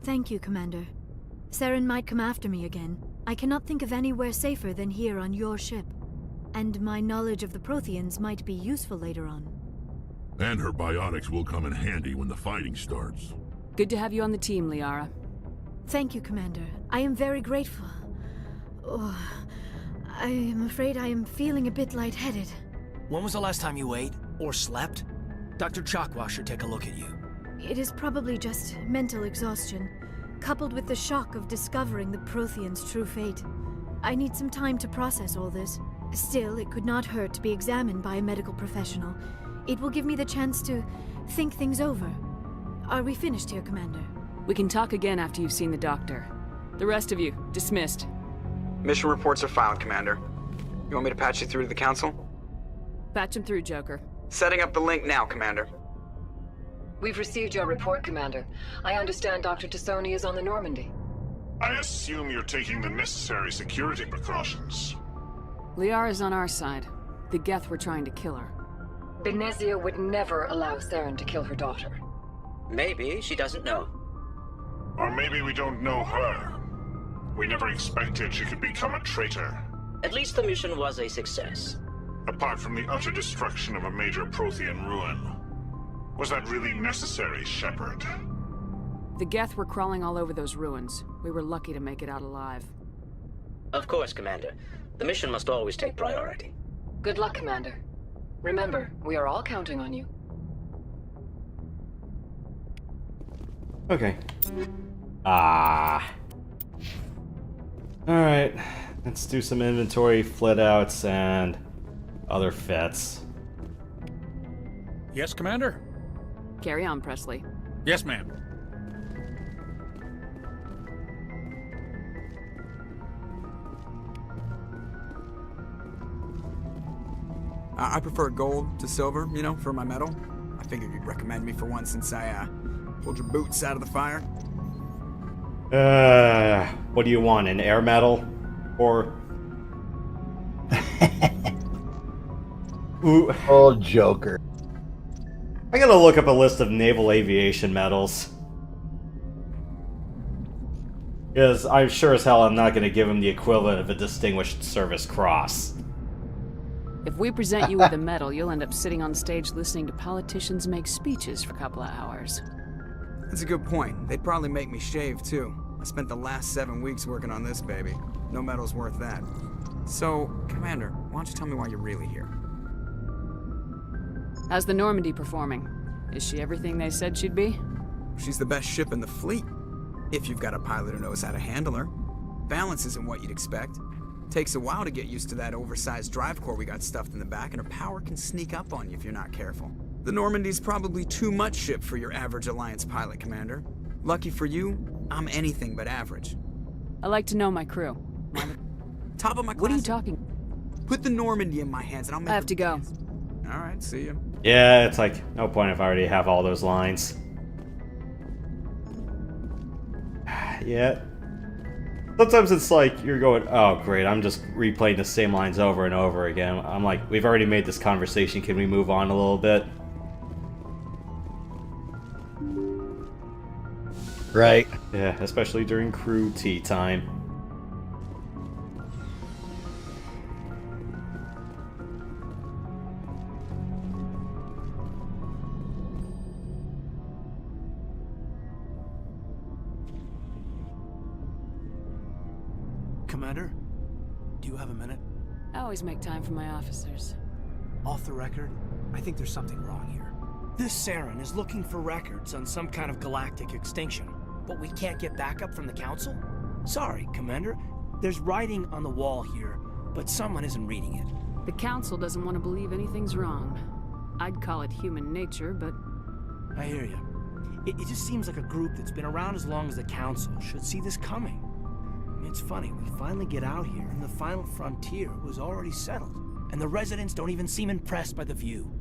Thank you, Commander. Saren might come after me again. I cannot think of anywhere safer than here on your ship. And my knowledge of the Protheans might be useful later on. And her biotics will come in handy when the fighting starts. Good to have you on the team, Liara. Thank you, Commander. I am very grateful. Oh, I am afraid I am feeling a bit lightheaded. When was the last time you ate, or slept? Dr. Chakwa should take a look at you. It is probably just mental exhaustion, coupled with the shock of discovering the Protheans' true fate. I need some time to process all this. Still, it could not hurt to be examined by a medical professional. It will give me the chance to think things over. Are we finished here, Commander? We can talk again after you've seen the doctor. The rest of you, dismissed. Mission reports are filed, Commander. You want me to patch you through to the Council? Patch him through, Joker. Setting up the link now, Commander. We've received your report, Commander. I understand Dr. Tassoni is on the Normandy. I assume you're taking the necessary security precautions. Liara's on our side. The Geth were trying to kill her. Benezia would never allow Saren to kill her daughter. Maybe she doesn't know. Or maybe we don't know her. We never expected she could become a traitor. At least the mission was a success. Apart from the utter destruction of a major Prothean ruin. Was that really necessary, Shepard? The Geth were crawling all over those ruins. We were lucky to make it out alive. Of course, Commander. The mission must always take priority. Good luck, Commander. Remember, we are all counting on you. Okay. Alright. Let's do some inventory, flit outs, and other fits. Yes, Commander? Carry on, Presley. Yes, ma'am. I prefer gold to silver, you know, for my metal. I figured you'd recommend me for one since I pulled your boots out of the fire. What do you want, an air medal? Or... Ooh. Oh, Joker. I gotta look up a list of naval aviation medals. Because I'm sure as hell I'm not gonna give him the equivalent of a Distinguished Service Cross. If we present you with a medal, you'll end up sitting on stage listening to politicians make speeches for a couple of hours. That's a good point. They'd probably make me shave, too. I spent the last 7 weeks working on this baby. No medal's worth that. So, Commander, why don't you tell me why you're really here? How's the Normandy performing? Is she everything they said she'd be? She's the best ship in the fleet. If you've got a pilot who knows how to handle her. Balance isn't what you'd expect. Takes a while to get used to that oversized drive core we got stuffed in the back, and her power can sneak up on you if you're not careful. The Normandy's probably too much ship for your average Alliance pilot, Commander. Lucky for you, I'm anything but average. I like to know my crew. Top of my class. What are you talking? Put the Normandy in my hands and I'll make I have to go. Alright, see you. Yeah, it's like, no point if I already have all those lines. Yeah. Sometimes it's like, you're going, oh great, I'm just replaying the same lines over and over again. I'm like, we've already made this conversation, can we move on a little bit? Right. Yeah, especially during crew tea time. Commander, do you have a minute? I always make time for my officers. Off the record, I think there's something wrong here. This Saren is looking for records on some kind of galactic extinction, but we can't get backup from the Council? Sorry, Commander. There's writing on the wall here, but someone isn't reading it. The Council doesn't want to believe anything's wrong. I'd call it human nature, but... I hear you. It just seems like a group that's been around as long as the Council should see this coming. It's funny, we finally get out here, and the final frontier was already settled. And the residents don't even seem impressed by the view.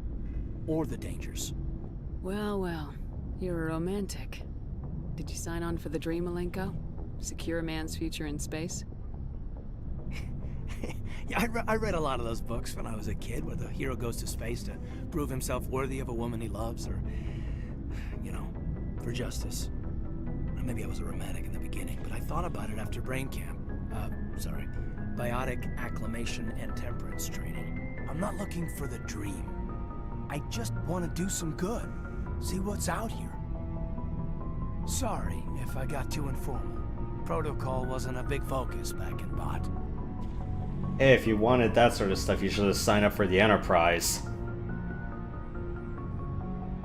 Or the dangers. Well, well. You're a romantic. Did you sign on for the dream, Malenko? Secure a man's future in space? Yeah, I read a lot of those books when I was a kid, where the hero goes to space to prove himself worthy of a woman he loves, or, you know, for justice. Maybe I was a romantic in the beginning, but I thought about it after brain camp. Biotic acclimation and temperance training. I'm not looking for the dream. I just want to do some good. See what's out here. Sorry if I got too informal. Protocol wasn't a big focus back in Bot. Hey, if you wanted that sort of stuff, you should have signed up for the Enterprise.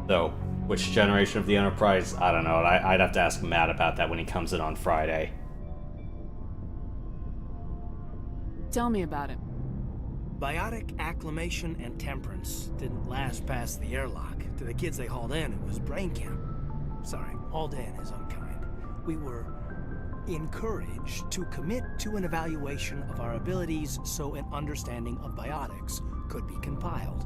Though, which generation of the Enterprise? I don't know. I'd have to ask Matt about that when he comes in on Friday. Tell me about it. Biotic acclimation and temperance didn't last past the airlock. To the kids they hauled in, it was brain camp. Sorry, hauled in is unkind. We were encouraged to commit to an evaluation of our abilities so an understanding of biotics could be compiled.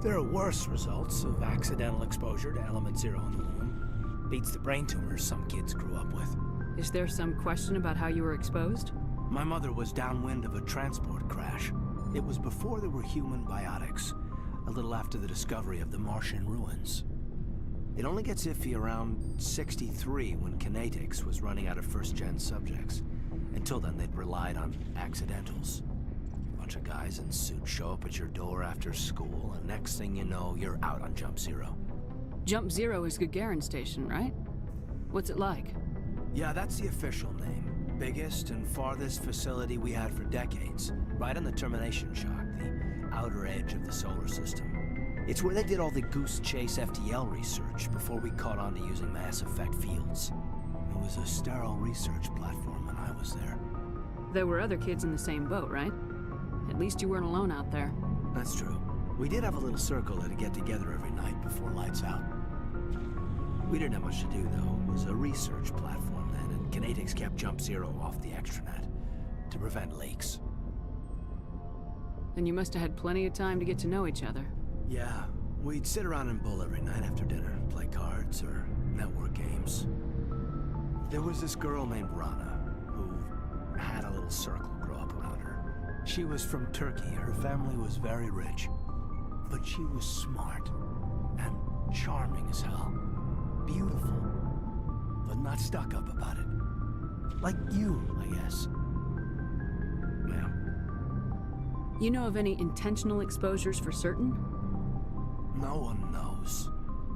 There are worse results of accidental exposure to element 0 in the womb. Beats the brain tumors some kids grew up with. Is there some question about how you were exposed? My mother was downwind of a transport crash. It was before there were human biotics, a little after the discovery of the Martian ruins. It only gets iffy around 63 when Kinetics was running out of first-gen subjects. Until then, they'd relied on accidentals. A bunch of guys in suits show up at your door after school, and next thing you know, you're out on Jump Zero. Jump Zero is Gagarin Station, right? What's it like? Yeah, that's the official name. Biggest and farthest facility we had for decades. Right on the termination shock, the outer edge of the solar system. It's where they did all the Goose Chase FTL research before we caught on to using mass effect fields. It was a sterile research platform when I was there. There were other kids in the same boat, right? At least you weren't alone out there. That's true. We did have a little circle that'd get together every night before lights out. We didn't have much to do, though. It was a research platform then, and Kinetics kept Jump Zero off the extranet to prevent leaks. And you must have had plenty of time to get to know each other. Yeah, we'd sit around and bull every night after dinner, play cards or network games. There was this girl named Rana, who had a little circle grow up around her. She was from Turkey. Her family was very rich. But she was smart and charming as hell. Beautiful, but not stuck up about it. Like you, I guess. Ma'am. You know of any intentional exposures for certain? No one knows.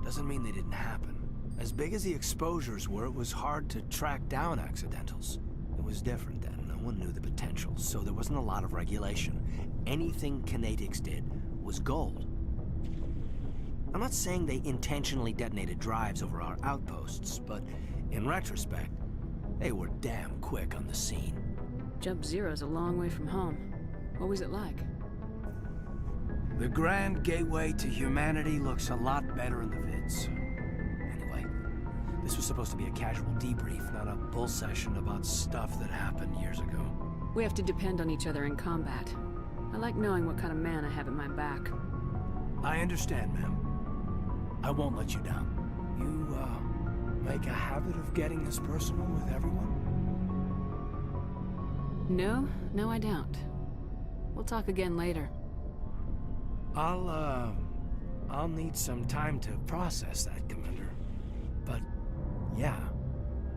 Doesn't mean they didn't happen. As big as the exposures were, it was hard to track down accidentals. It was different then. No one knew the potential, so there wasn't a lot of regulation. Anything Kinetics did was gold. I'm not saying they intentionally detonated drives over our outposts, but in retrospect, they were damn quick on the scene. Jump Zero's a long way from home. What was it like? The grand gateway to humanity looks a lot better in the vids. Anyway, this was supposed to be a casual debrief, not a bull session about stuff that happened years ago. We have to depend on each other in combat. I like knowing what kind of man I have at my back. I understand, ma'am. I won't let you down. You, make a habit of getting this personal with everyone? No, I don't. We'll talk again later. I'll need some time to process that, Commander. But, yeah,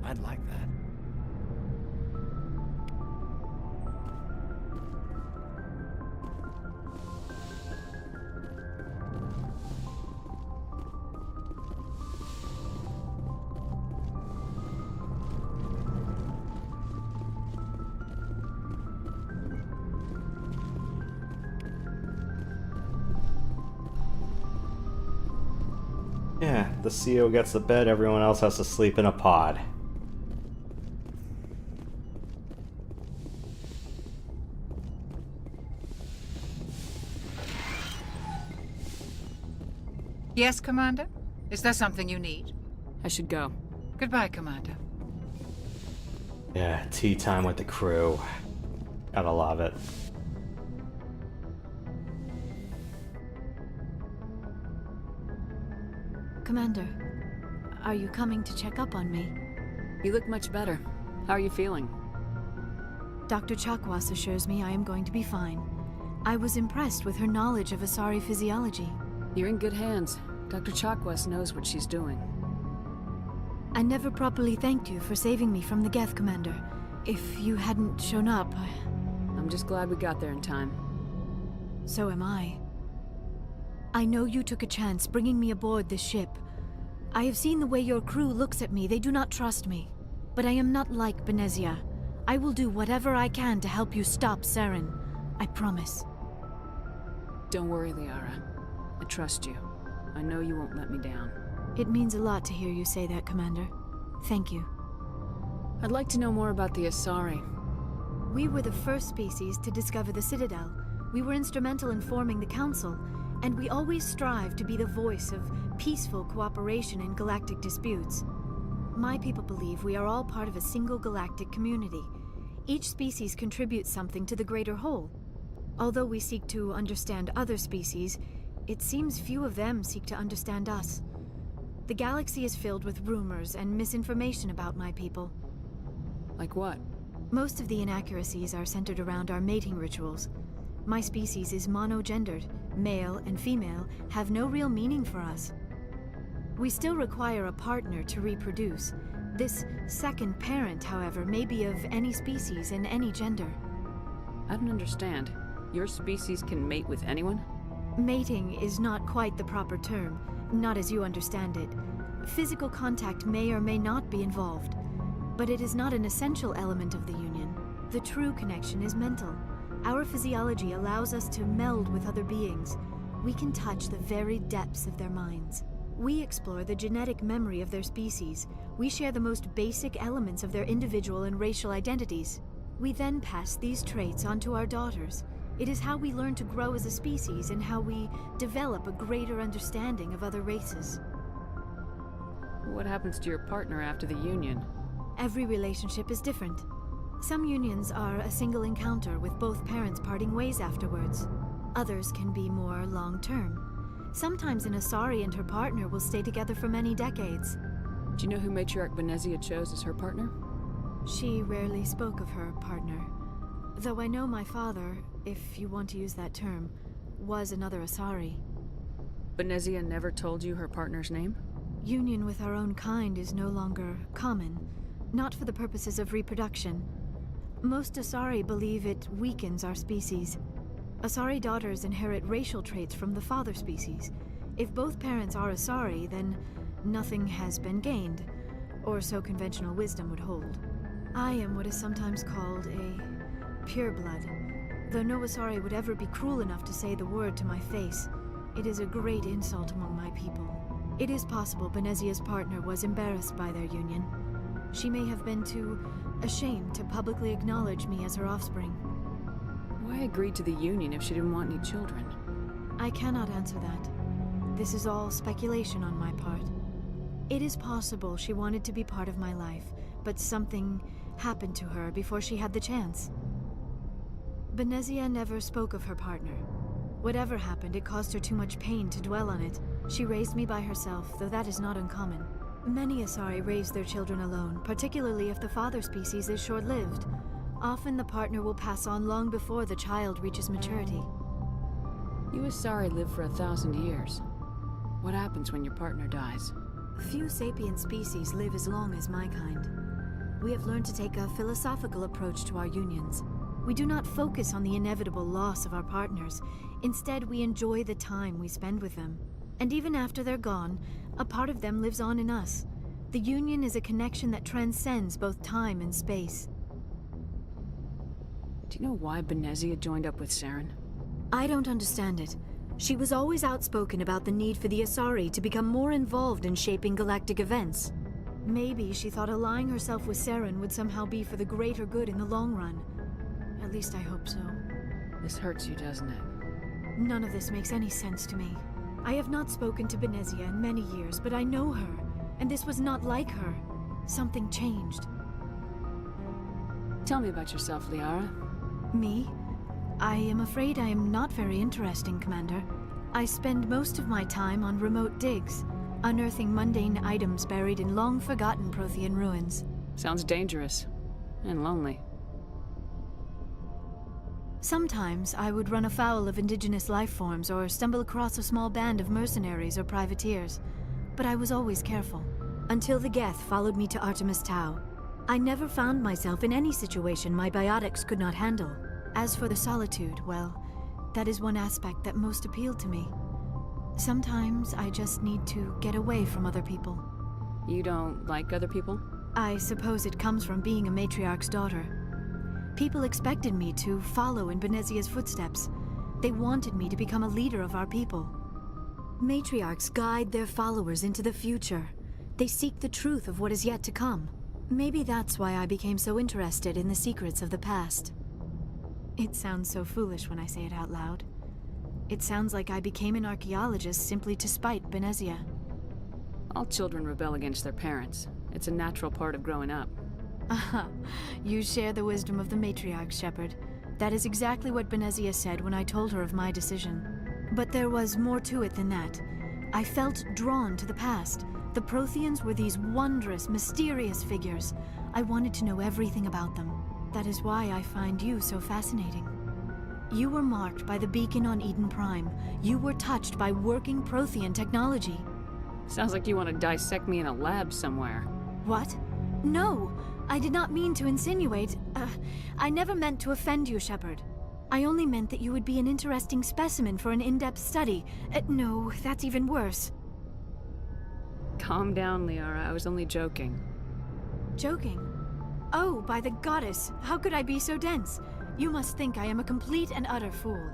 I'd like that. Yeah, the CO gets the bed, everyone else has to sleep in a pod. Yes, Commander? Is there something you need? I should go. Goodbye, Commander. Yeah, tea time with the crew. Gotta love it. Commander, are you coming to check up on me? You look much better. How are you feeling? Dr. Chakwas assures me I am going to be fine. I was impressed with her knowledge of Asari physiology. You're in good hands. Dr. Chakwas knows what she's doing. I never properly thanked you for saving me from the Geth, Commander. If you hadn't shown up, I'm just glad we got there in time. So am I. I know you took a chance bringing me aboard this ship. I have seen the way your crew looks at me. They do not trust me. But I am not like Benezia. I will do whatever I can to help you stop Saren. I promise. Don't worry, Liara. I trust you. I know you won't let me down. It means a lot to hear you say that, Commander. Thank you. I'd like to know more about the Asari. We were the first species to discover the Citadel. We were instrumental in forming the Council, and we always strive to be the voice of peaceful cooperation in galactic disputes. My people believe we are all part of a single galactic community. Each species contributes something to the greater whole. Although we seek to understand other species, it seems few of them seek to understand us. The galaxy is filled with rumors and misinformation about my people. Like what? Most of the inaccuracies are centered around our mating rituals. My species is monogendered. Male and female have no real meaning for us. We still require a partner to reproduce. This second parent, however, may be of any species and any gender. I don't understand. Your species can mate with anyone? Mating is not quite the proper term, not as you understand it. Physical contact may or may not be involved, but it is not an essential element of the union. The true connection is mental. Our physiology allows us to meld with other beings. We can touch the very depths of their minds. We explore the genetic memory of their species. We share the most basic elements of their individual and racial identities. We then pass these traits on to our daughters. It is how we learn to grow as a species and how we develop a greater understanding of other races. What happens to your partner after the union? Every relationship is different. Some unions are a single encounter with both parents parting ways afterwards. Others can be more long-term. Sometimes an Asari and her partner will stay together for many decades. Do you know who Matriarch Benezia chose as her partner? She rarely spoke of her partner. Though I know my father, if you want to use that term, was another Asari. Benezia never told you her partner's name? Union with our own kind is no longer common, not for the purposes of reproduction. Most Asari believe it weakens our species. Asari daughters inherit racial traits from the father species. If both parents are Asari, then nothing has been gained, or so conventional wisdom would hold. I am what is sometimes called a pureblood. Though no Asari would ever be cruel enough to say the word to my face, it is a great insult among my people. It is possible Benezia's partner was embarrassed by their union. She may have been too ashamed to publicly acknowledge me as her offspring. Why agree to the union if she didn't want any children? I cannot answer that. This is all speculation on my part. It is possible she wanted to be part of my life, but something happened to her before she had the chance. Benezia never spoke of her partner. Whatever happened, it caused her too much pain to dwell on it. She raised me by herself, though that is not uncommon. Many Asari raise their children alone, particularly if the father species is short-lived. Often the partner will pass on long before the child reaches maturity. You Asari live for 1,000 years. What happens when your partner dies? Few sapient species live as long as my kind. We have learned to take a philosophical approach to our unions. We do not focus on the inevitable loss of our partners. Instead, we enjoy the time we spend with them. And even after they're gone, a part of them lives on in us. The union is a connection that transcends both time and space. Do you know why Benezia joined up with Saren? I don't understand it. She was always outspoken about the need for the Asari to become more involved in shaping galactic events. Maybe she thought allying herself with Saren would somehow be for the greater good in the long run. At least I hope so. This hurts you, doesn't it? None of this makes any sense to me. I have not spoken to Benezia in many years, but I know her, and this was not like her. Something changed. Tell me about yourself, Liara. Me? I am afraid I am not very interesting, Commander. I spend most of my time on remote digs, unearthing mundane items buried in long-forgotten Prothean ruins. Sounds dangerous. And lonely. Sometimes I would run afoul of indigenous life forms or stumble across a small band of mercenaries or privateers, but I was always careful. Until the Geth followed me to Artemis Tau. I never found myself in any situation my biotics could not handle. As for the solitude, well, that is one aspect that most appealed to me. Sometimes I just need to get away from other people. You don't like other people? I suppose it comes from being a matriarch's daughter. People expected me to follow in Benezia's footsteps. They wanted me to become a leader of our people. Matriarchs guide their followers into the future. They seek the truth of what is yet to come. Maybe that's why I became so interested in the secrets of the past. It sounds so foolish when I say it out loud. It sounds like I became an archaeologist simply to spite Benezia. All children rebel against their parents. It's a natural part of growing up. Aha, you share the wisdom of the matriarch, Shepard. That is exactly what Benezia said when I told her of my decision. But there was more to it than that. I felt drawn to the past. The Protheans were these wondrous, mysterious figures. I wanted to know everything about them. that is why I find you so fascinating. You were marked by the beacon on Eden Prime. You were touched by working Prothean technology. Sounds like you want to dissect me in a lab somewhere. What? No, I did not mean to insinuate. I never meant to offend you, Shepard. I only meant that you would be an interesting specimen for an in-depth study. No, that's even worse. Calm down, Liara. I was only joking. Joking? Oh, by the goddess, how could I be so dense? You must think I am a complete and utter fool.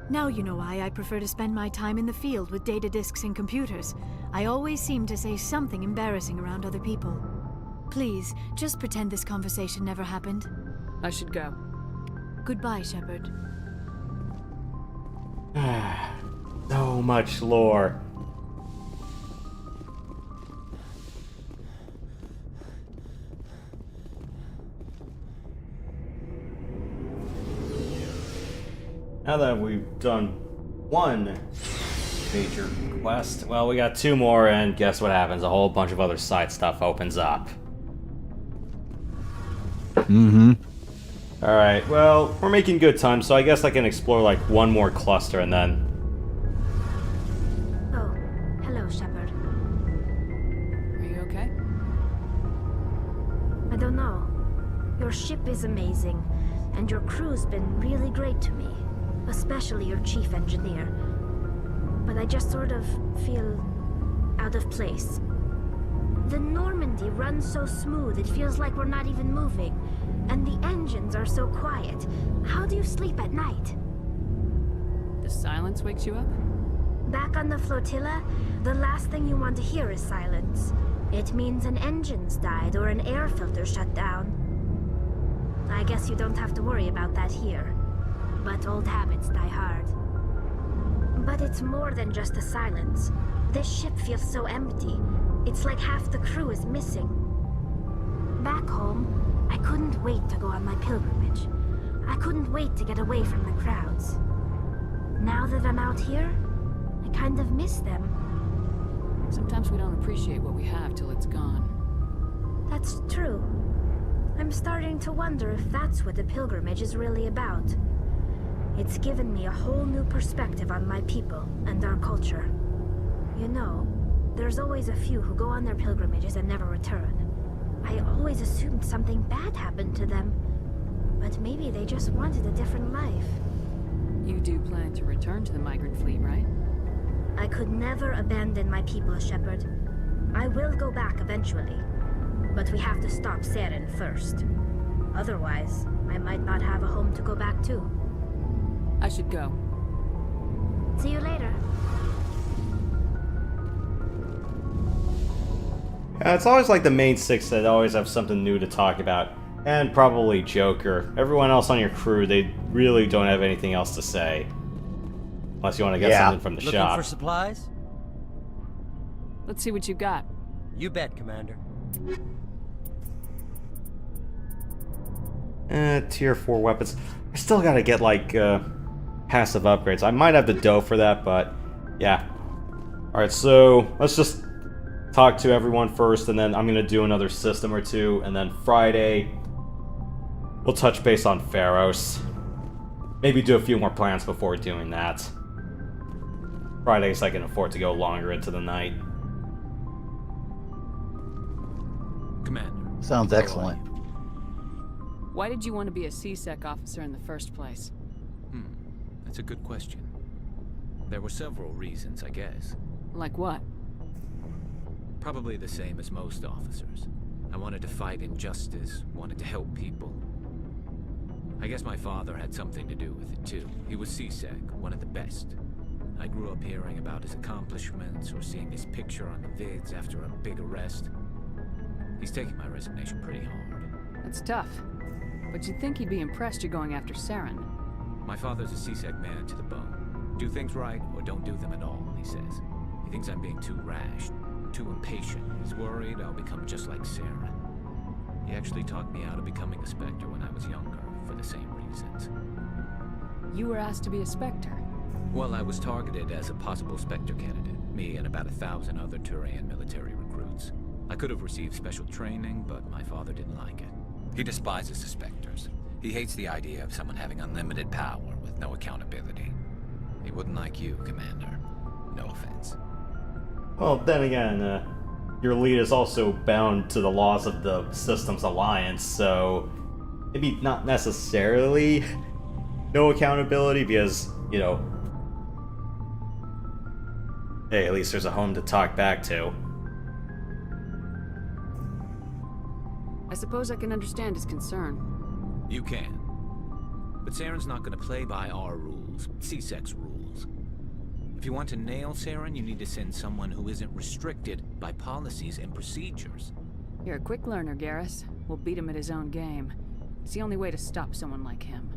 Now you know why I prefer to spend my time in the field with data disks and computers. I always seem to say something embarrassing around other people. Please, just pretend this conversation never happened. I should go. Goodbye, Shepard. So much lore. Now that we've done one major quest, well, we got 2 more, and guess what happens? A whole bunch of other side stuff opens up. Mm-hmm. Alright, well, we're making good time, so I guess I can explore, like, 1 more cluster, and then... Oh, hello, Shepard. Are you okay? I don't know. Your ship is amazing, and your crew's been really great to me. Especially your chief engineer. But I just sort of feel out of place. The Normandy runs so smooth, it feels like we're not even moving. And the engines are so quiet. How do you sleep at night? The silence wakes you up? Back on the flotilla, the last thing you want to hear is silence. It means an engine's died or an air filter shut down. I guess you don't have to worry about that here. But old habits die hard. But it's more than just the silence. This ship feels so empty. It's like half the crew is missing. Back home, I couldn't wait to go on my pilgrimage. I couldn't wait to get away from the crowds. Now that I'm out here, I kind of miss them. Sometimes we don't appreciate what we have till it's gone. That's true. I'm starting to wonder if that's what the pilgrimage is really about. It's given me a whole new perspective on my people and our culture. You know, there's always a few who go on their pilgrimages and never return. I always assumed something bad happened to them, but maybe they just wanted a different life. You do plan to return to the migrant fleet, right? I could never abandon my people, Shepard. I will go back eventually, but we have to stop Saren first. Otherwise, I might not have a home to go back to. I should go. See you later. Yeah, it's always like the main 6 that always have something new to talk about. And probably Joker. Everyone else on your crew, they really don't have anything else to say. Unless you want to get something from the Looking shop. for supplies? Let's see what you got. You bet, Commander. Tier 4 weapons. I still gotta get, like, passive upgrades. I might have the dough for that, but yeah. Alright, so let's just talk to everyone first, and then I'm gonna do another system or 2, and then Friday we'll touch base on Pharos. Maybe do a few more plans before doing that. Fridays I can afford to go longer into the night. Commander. Sounds excellent. Why did you want to be a C-Sec officer in the first place? That's a good question. There were several reasons, I guess. Like what? Probably the same as most officers. I wanted to fight injustice, wanted to help people. I guess my father had something to do with it too. He was C-Sec, one of the best. I grew up hearing about his accomplishments or seeing his picture on the vids after a big arrest. He's taking my resignation pretty hard. That's tough. But you'd think he'd be impressed you're going after Saren. My father's a C-Sec man to the bone. Do things right or don't do them at all, he says. He thinks I'm being too rash, too impatient. He's worried I'll become just like Saren. He actually talked me out of becoming a Spectre when I was younger, for the same reasons. You were asked to be a Spectre? Well, I was targeted as a possible Spectre candidate, me and about 1,000 other Turian military recruits. I could have received special training, but my father didn't like it. He despises the Spectres. He hates the idea of someone having unlimited power with no accountability. He wouldn't like you, Commander. No offense. Well, then again, your lead is also bound to the laws of the system's alliance, so maybe not necessarily no accountability because, you know, hey, at least there's a home to talk back to. I suppose I can understand his concern. You can. But Saren's not going to play by our rules, C-Sec's rules. If you want to nail Saren, you need to send someone who isn't restricted by policies and procedures. You're a quick learner, Garrus. We'll beat him at his own game. It's the only way to stop someone like him.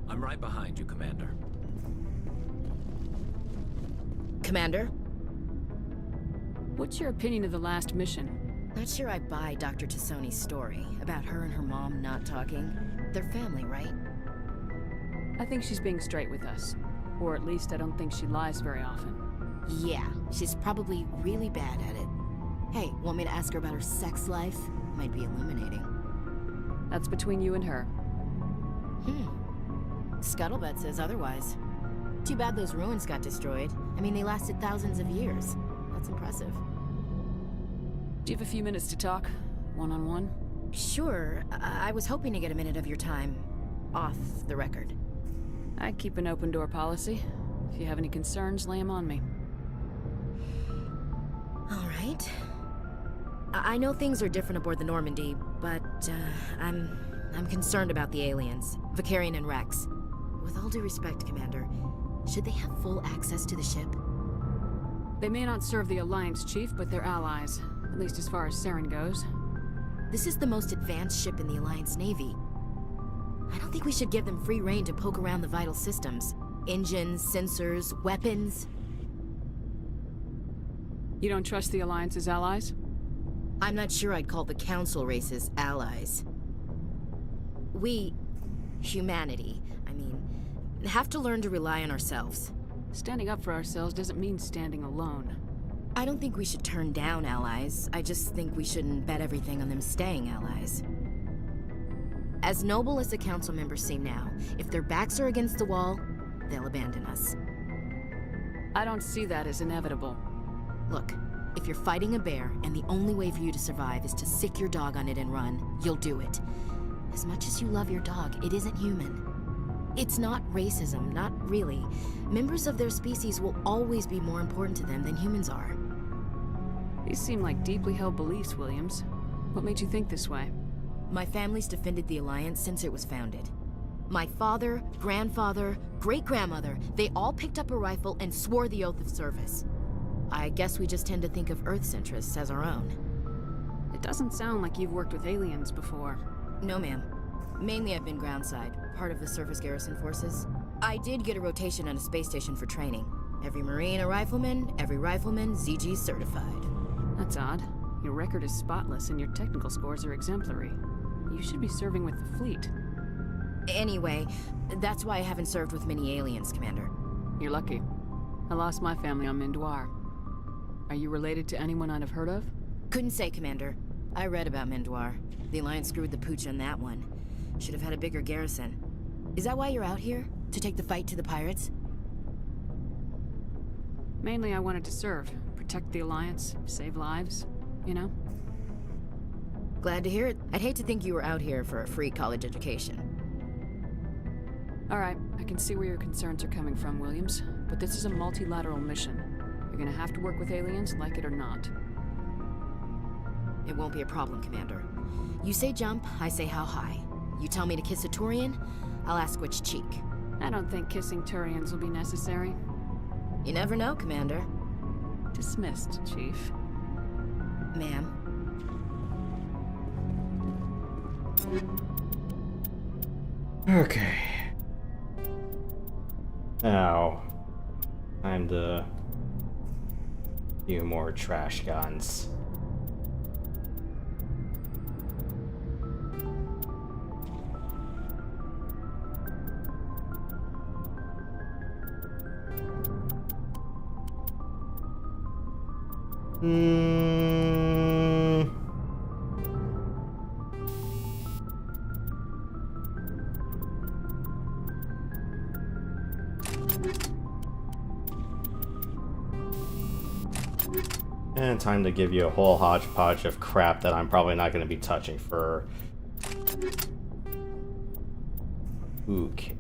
I'm right behind you, Commander. Commander? What's your opinion of the last mission? Not sure I buy Dr. Tassoni's story about her and her mom not talking. They're family, right? I think she's being straight with us. Or at least I don't think she lies very often. Yeah, she's probably really bad at it. Hey, want me to ask her about her sex life? Might be illuminating. That's between you and her. Scuttlebutt says otherwise. Too bad those ruins got destroyed. I mean, they lasted thousands of years. That's impressive. Do you have a few minutes to talk? One-on-one? Sure. I was hoping to get a minute of your time. Off the record. I keep an open door policy. If you have any concerns, lay them on me. All right. I know things are different aboard the Normandy, but I'm concerned about the aliens, Vicarian and Rex. With all due respect, Commander, should they have full access to the ship? They may not serve the Alliance, Chief, but they're allies. At least as far as Saren goes. This is the most advanced ship in the Alliance Navy. I don't think we should give them free rein to poke around the vital systems. Engines, sensors, weapons. You don't trust the Alliance's allies? I'm not sure I'd call the Council races allies. We, humanity, I mean, have to learn to rely on ourselves. Standing up for ourselves doesn't mean standing alone. I don't think we should turn down allies. I just think we shouldn't bet everything on them staying allies. As noble as the council members seem now, if their backs are against the wall, they'll abandon us. I don't see that as inevitable. Look, if you're fighting a bear and the only way for you to survive is to sick your dog on it and run, you'll do it. As much as you love your dog, it isn't human. It's not racism, not really. Members of their species will always be more important to them than humans are. These seem like deeply held beliefs, Williams. What made you think this way? My family's defended the Alliance since it was founded. My father, grandfather, great-grandmother, they all picked up a rifle and swore the oath of service. I guess we just tend to think of Earth's interests as our own. It doesn't sound like you've worked with aliens before. No, ma'am. Mainly I've been groundside, part of the surface garrison forces. I did get a rotation on a space station for training. Every Marine a rifleman, every rifleman ZG certified. That's odd. Your record is spotless and your technical scores are exemplary. You should be serving with the fleet. Anyway, that's why I haven't served with many aliens, Commander. You're lucky. I lost my family on Mindoir. Are you related to anyone I'd have heard of? Couldn't say, Commander. I read about Mindoir. The Alliance screwed the pooch on that one. Should have had a bigger garrison. Is that why you're out here? To take the fight to the pirates? Mainly I wanted to serve. Protect the Alliance, save lives, you know? Glad to hear it. I'd hate to think you were out here for a free college education. Alright, I can see where your concerns are coming from, Williams. But this is a multilateral mission. You're gonna have to work with aliens, like it or not. It won't be a problem, Commander. You say jump, I say how high. You tell me to kiss a Turian, I'll ask which cheek. I don't think kissing Turians will be necessary. You never know, Commander. Dismissed, Chief. Ma'am. Okay. Now, time to do more trash guns. And time to give you a whole hodgepodge of crap that I'm probably not going to be touching for... Okay.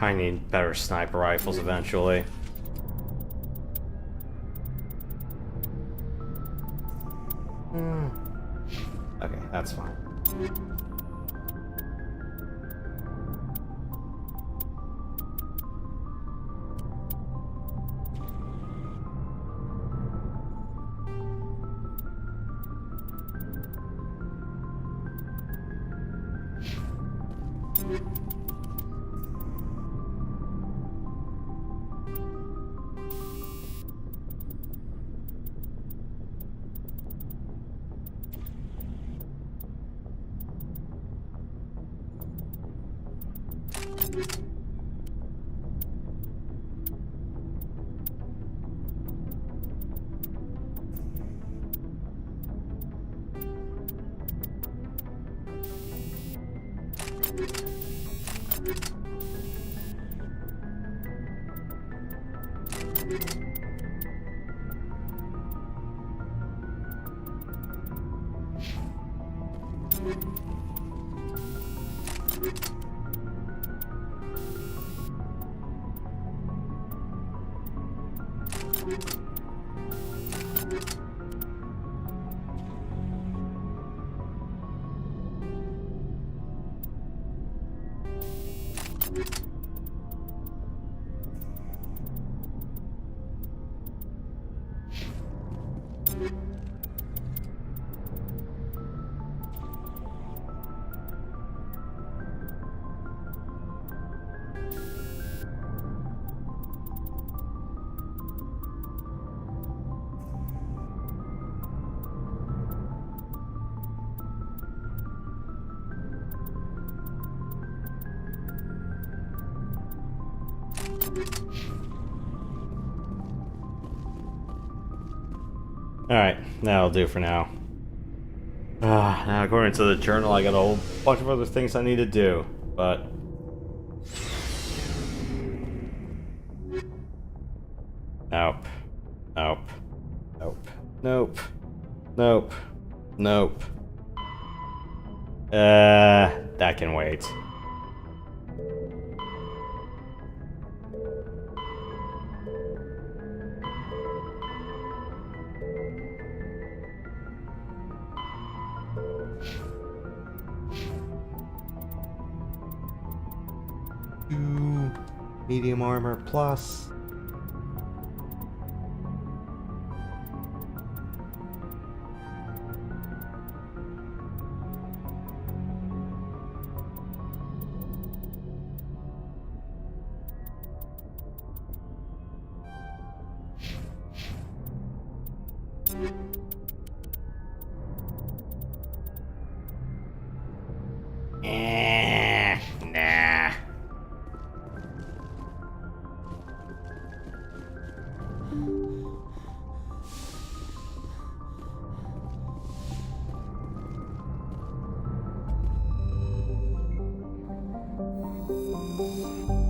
I need better sniper rifles eventually. Okay, that's fine. Alright, that'll do for now. Now according to the journal, I got a whole bunch of other things I need to do, but... Nope. Nope. Nope. Nope. Nope. Nope. That can wait. Medium armor plus. Nah.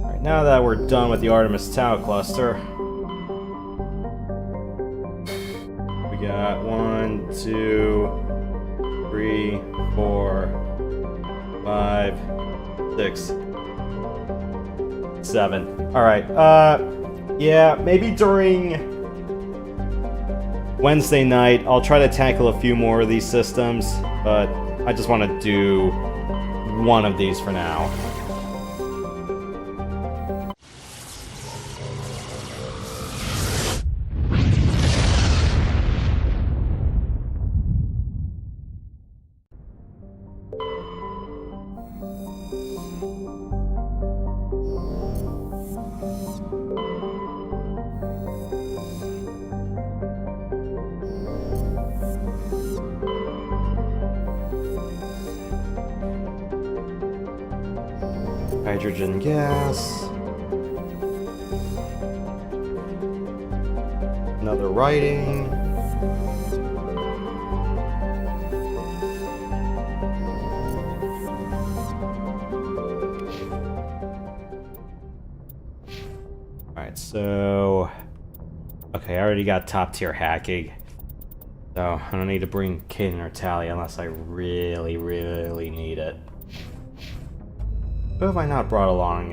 Alright, now that we're done with the Artemis Tau cluster, we got 1, 2, 3, 4, 5, 6, 7. Alright, yeah, maybe during Wednesday night, I'll try to tackle a few more of these systems, but I just want to do one of these for now. Hydrogen gas. Another writing. Alright, so... Okay, I already got top tier hacking. So, I don't need to bring Caden or Tally unless I really, really need it. Who have I not brought along?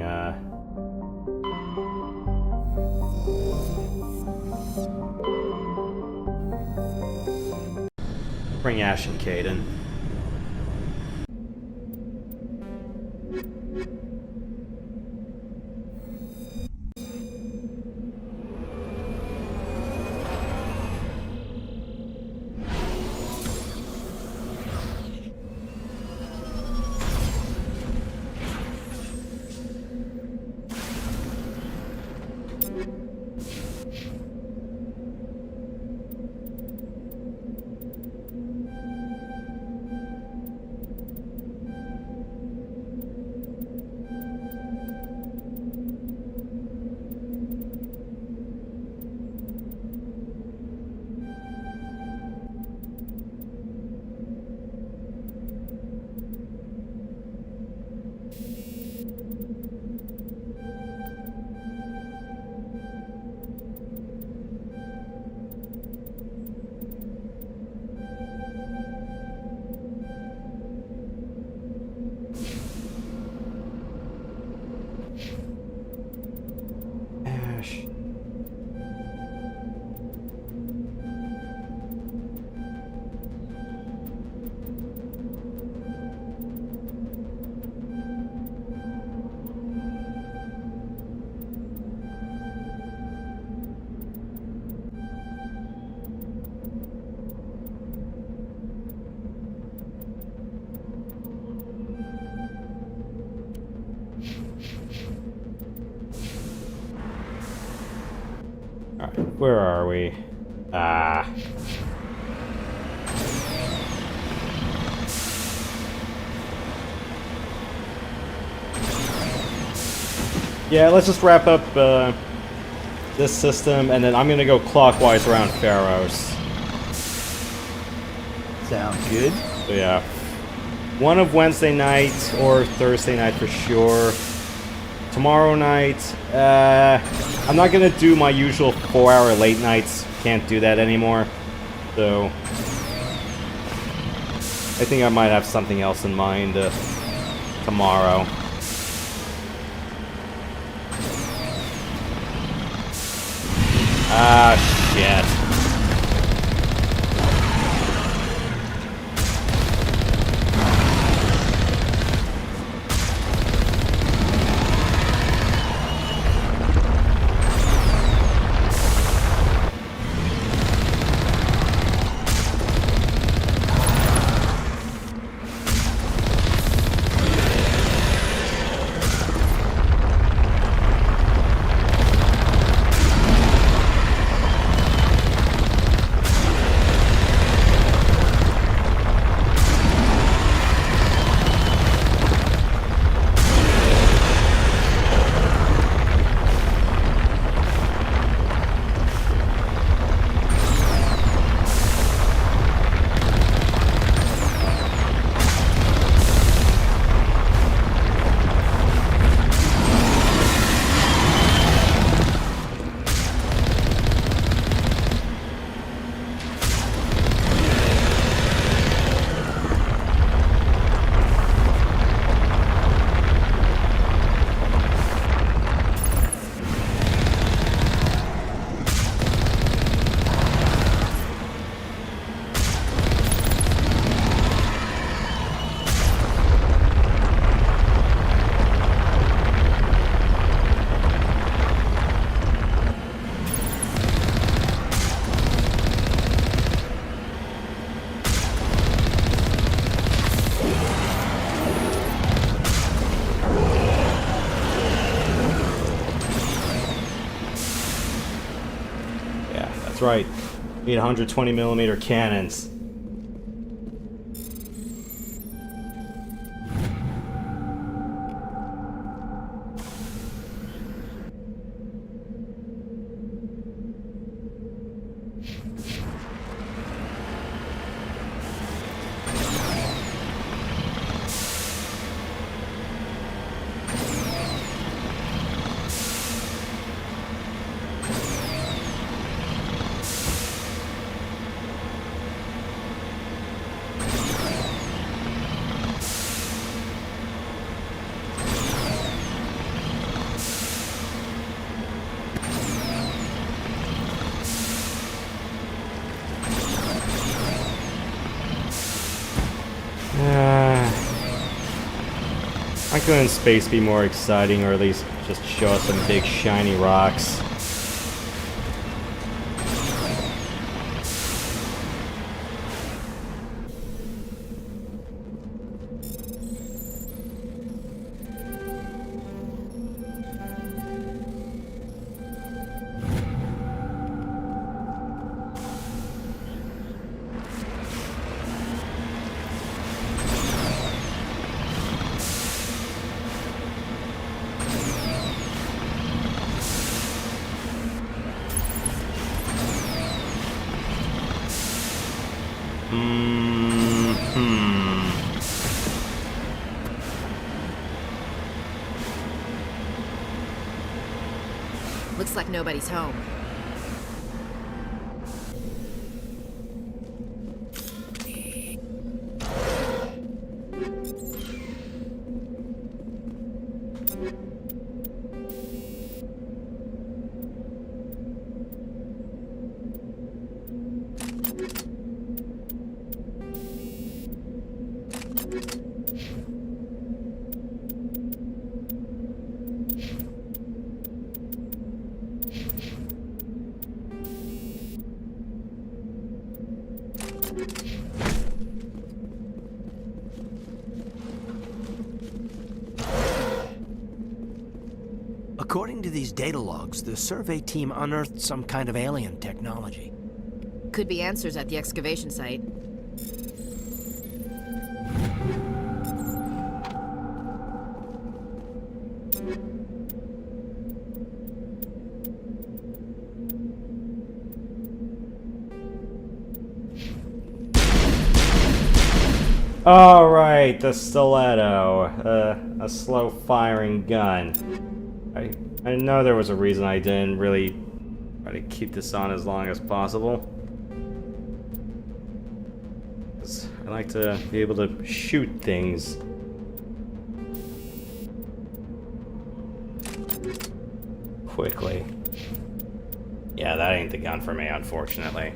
Bring Ash and Caden. Where are we? Ah. Yeah, let's just wrap up this system, and then I'm gonna go clockwise around Pharaohs. Sounds good. So yeah, one of Wednesday night or Thursday night for sure. Tomorrow night, I'm not gonna do my usual 4-hour late nights. Can't do that anymore. So I think I might have something else in mind tomorrow. Ah, shit. That's right. 820mm cannons. Why couldn't space be more exciting, or at least just show us some big shiny rocks? Looks like nobody's home. According to these data logs, the survey team unearthed some kind of alien technology. Could be answers at the excavation site. Alright, the stiletto. A slow-firing gun. I know there was a reason I didn't really try to keep this on as long as possible. 'Cause I like to be able to shoot things. Quickly. Yeah, that ain't the gun for me, unfortunately.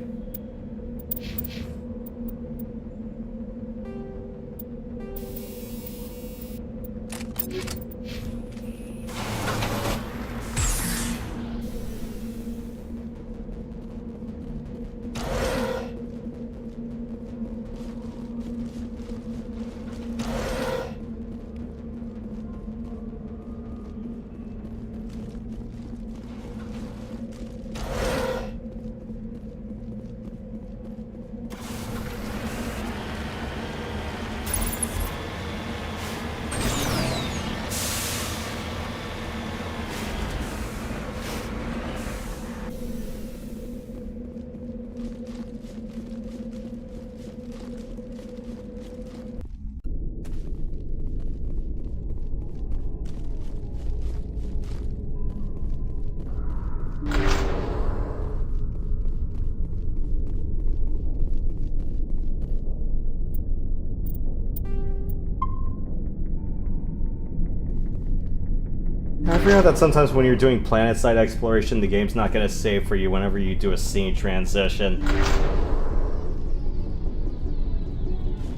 I forgot that sometimes when you're doing planet side exploration, the game's not going to save for you whenever you do a scene transition.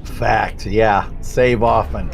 Fact, yeah. Save often.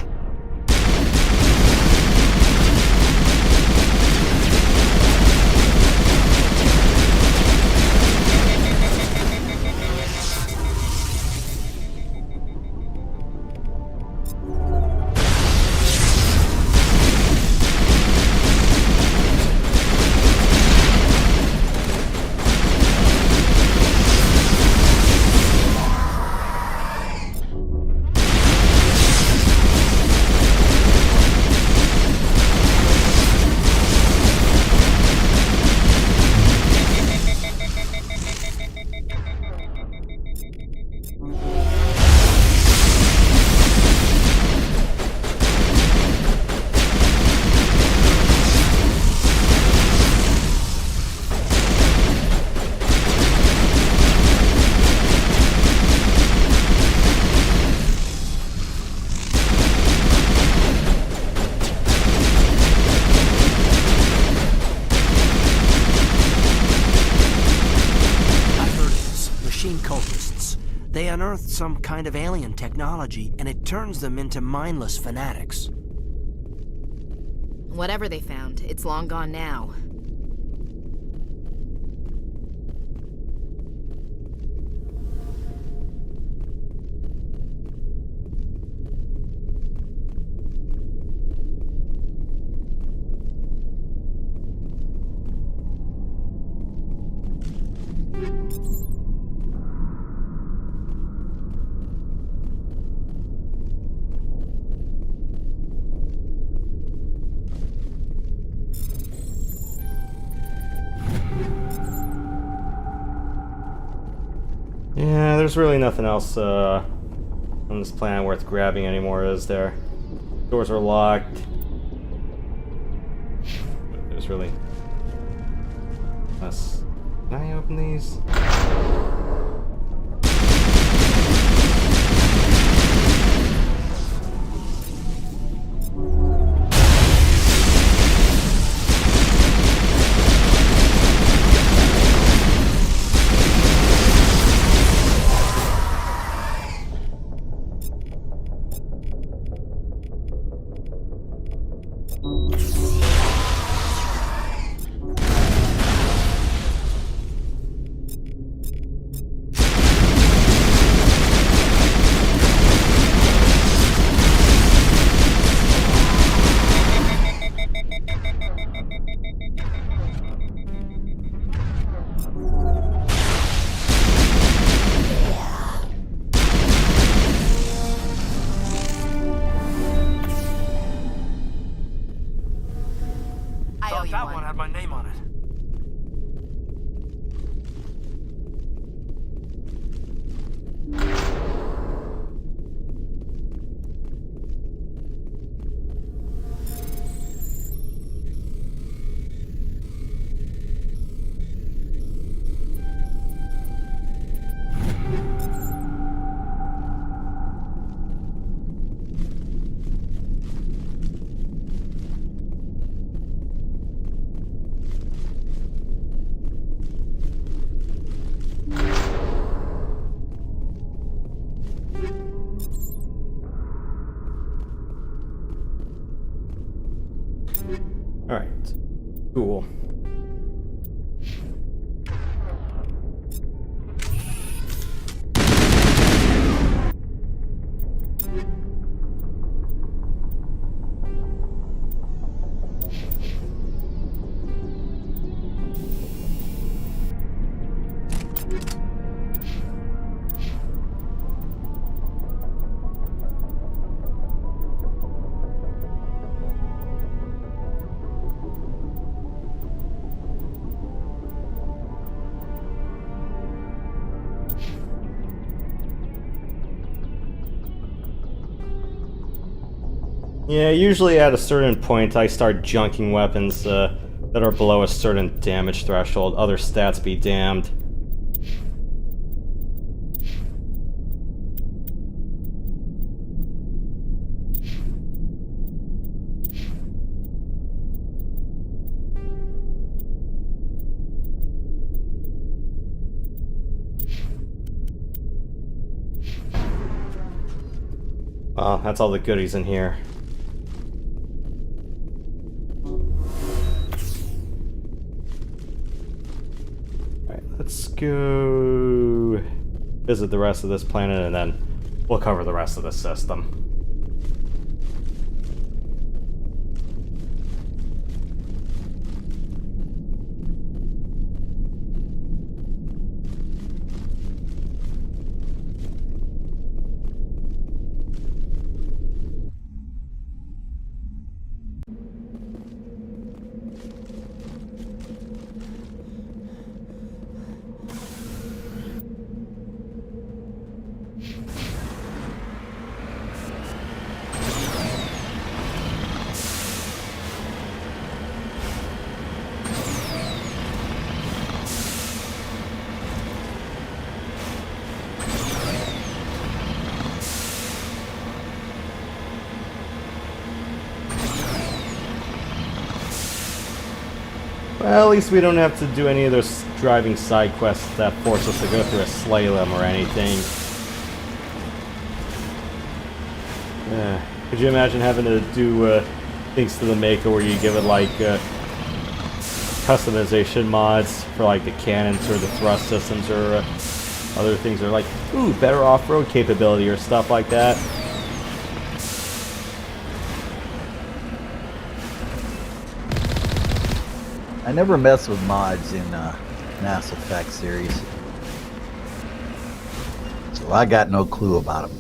unearthed some kind of alien technology, and it turns them into mindless fanatics. Whatever they found, it's long gone now. Yeah, there's really nothing else on this planet worth grabbing anymore, is there? Doors are locked. There's really... Can I open these? That one had my name on it. Alright. Cool. Yeah, usually at a certain point I start junking weapons that are below a certain damage threshold. Other stats be damned. Well, that's all the goodies in here. Let's go visit the rest of this planet and then we'll cover the rest of the system. Well, at least we don't have to do any of those driving side quests that force us to go through a slalom or anything. Could you imagine having to do things to the Mako where you give it like customization mods for like the cannons or the thrust systems or other things, or like, ooh, better off-road capability or stuff like that? I never mess with mods in Mass Effect series, so I got no clue about them.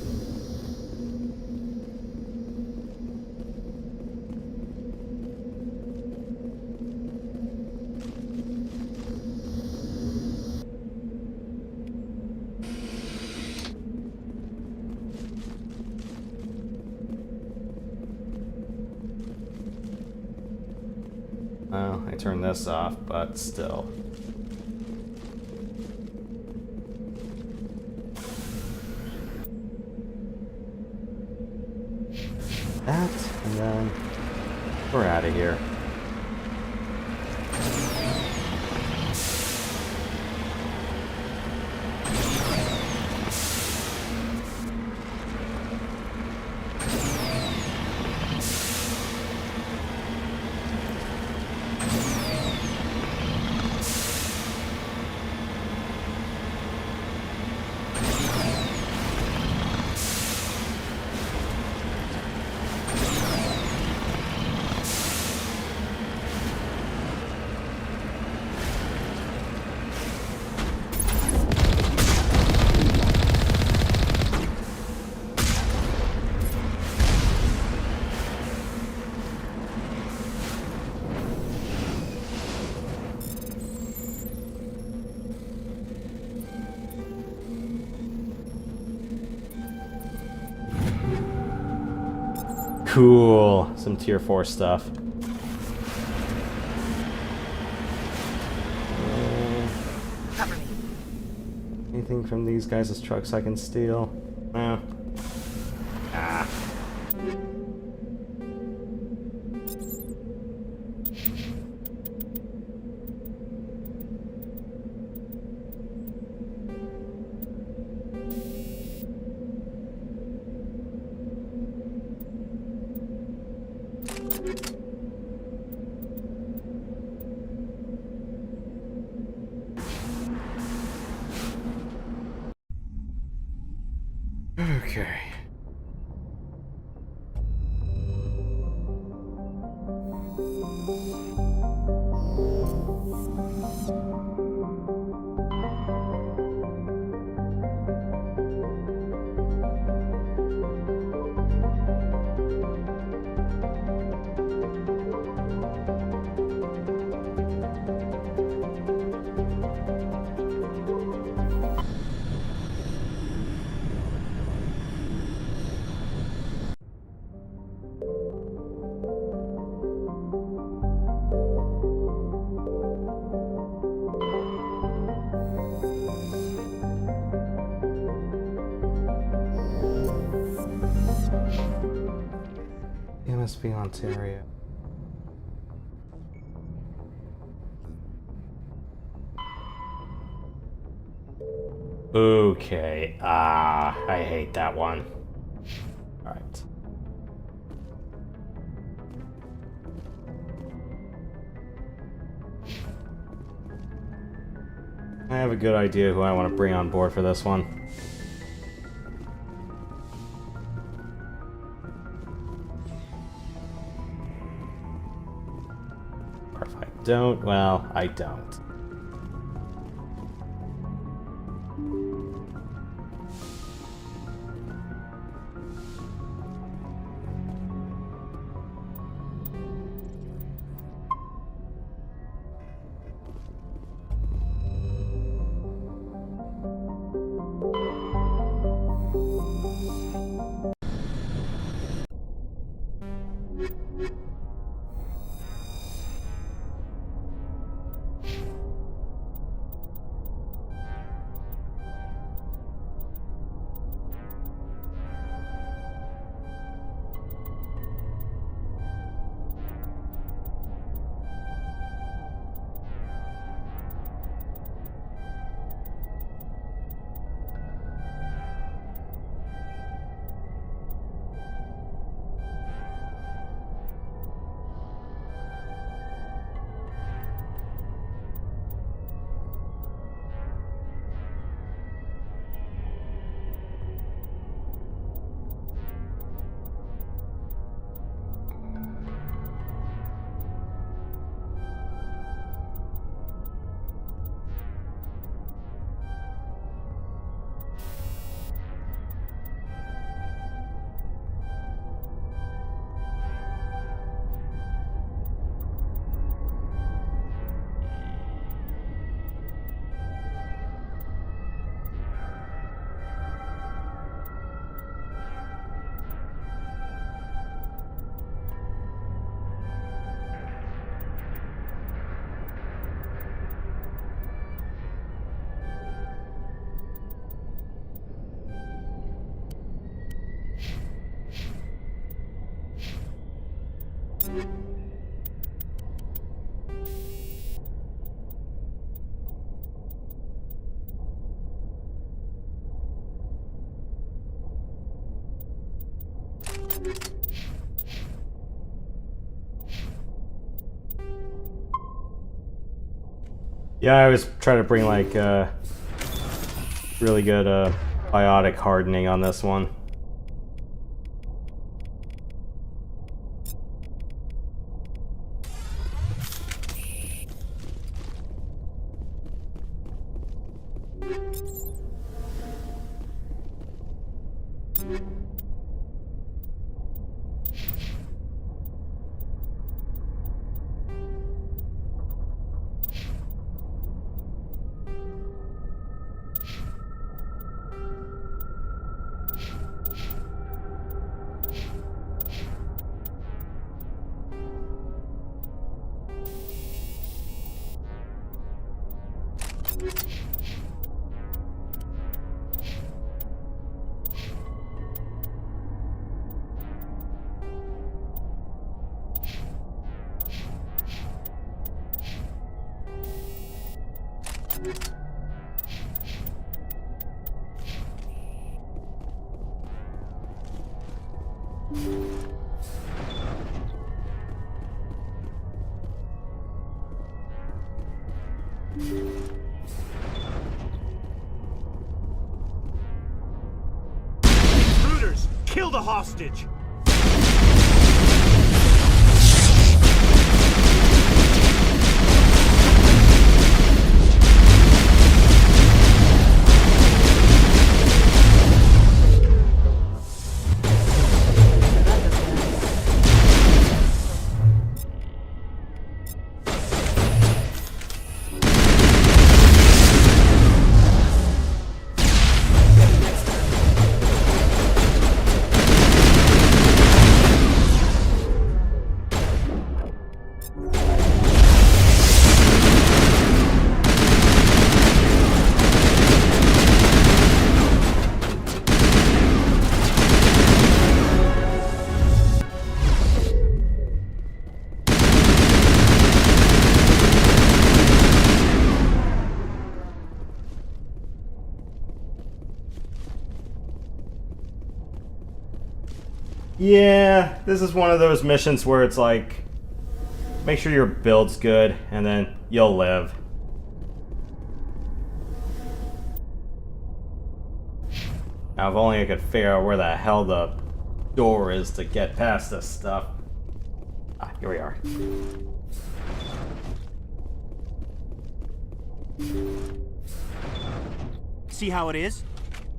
Well, I turned this off, but still. That, and then we're out of here. Cool. Some tier 4 stuff. Cover me. Anything from these guys' trucks I can steal? No. Ah. Okay. It must be Ontario. Okay. I hate that one. Alright. I have a good idea who I want to bring on board for this one. Or if I don't, well, I don't. Yeah, I was trying to bring like really good biotic hardening on this one. Intruders! Kill the hostage! Yeah, this is one of those missions where it's like, make sure your build's good, and then you'll live. Now, if only I could figure out where the hell the door is to get past this stuff. Ah, here we are. See how it is?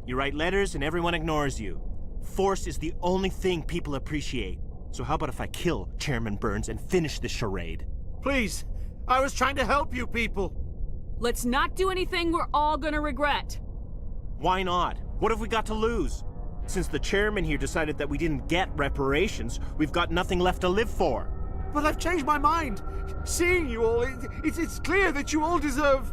You write letters and everyone ignores you. Force is the only thing people appreciate. So how about if I kill Chairman Burns and finish this charade? Please, I was trying to help you people. Let's not do anything we're all gonna regret. Why not? What have we got to lose? Since the chairman here decided that we didn't get reparations, we've got nothing left to live for. But I've changed my mind. Seeing you all, it's clear that you all deserve...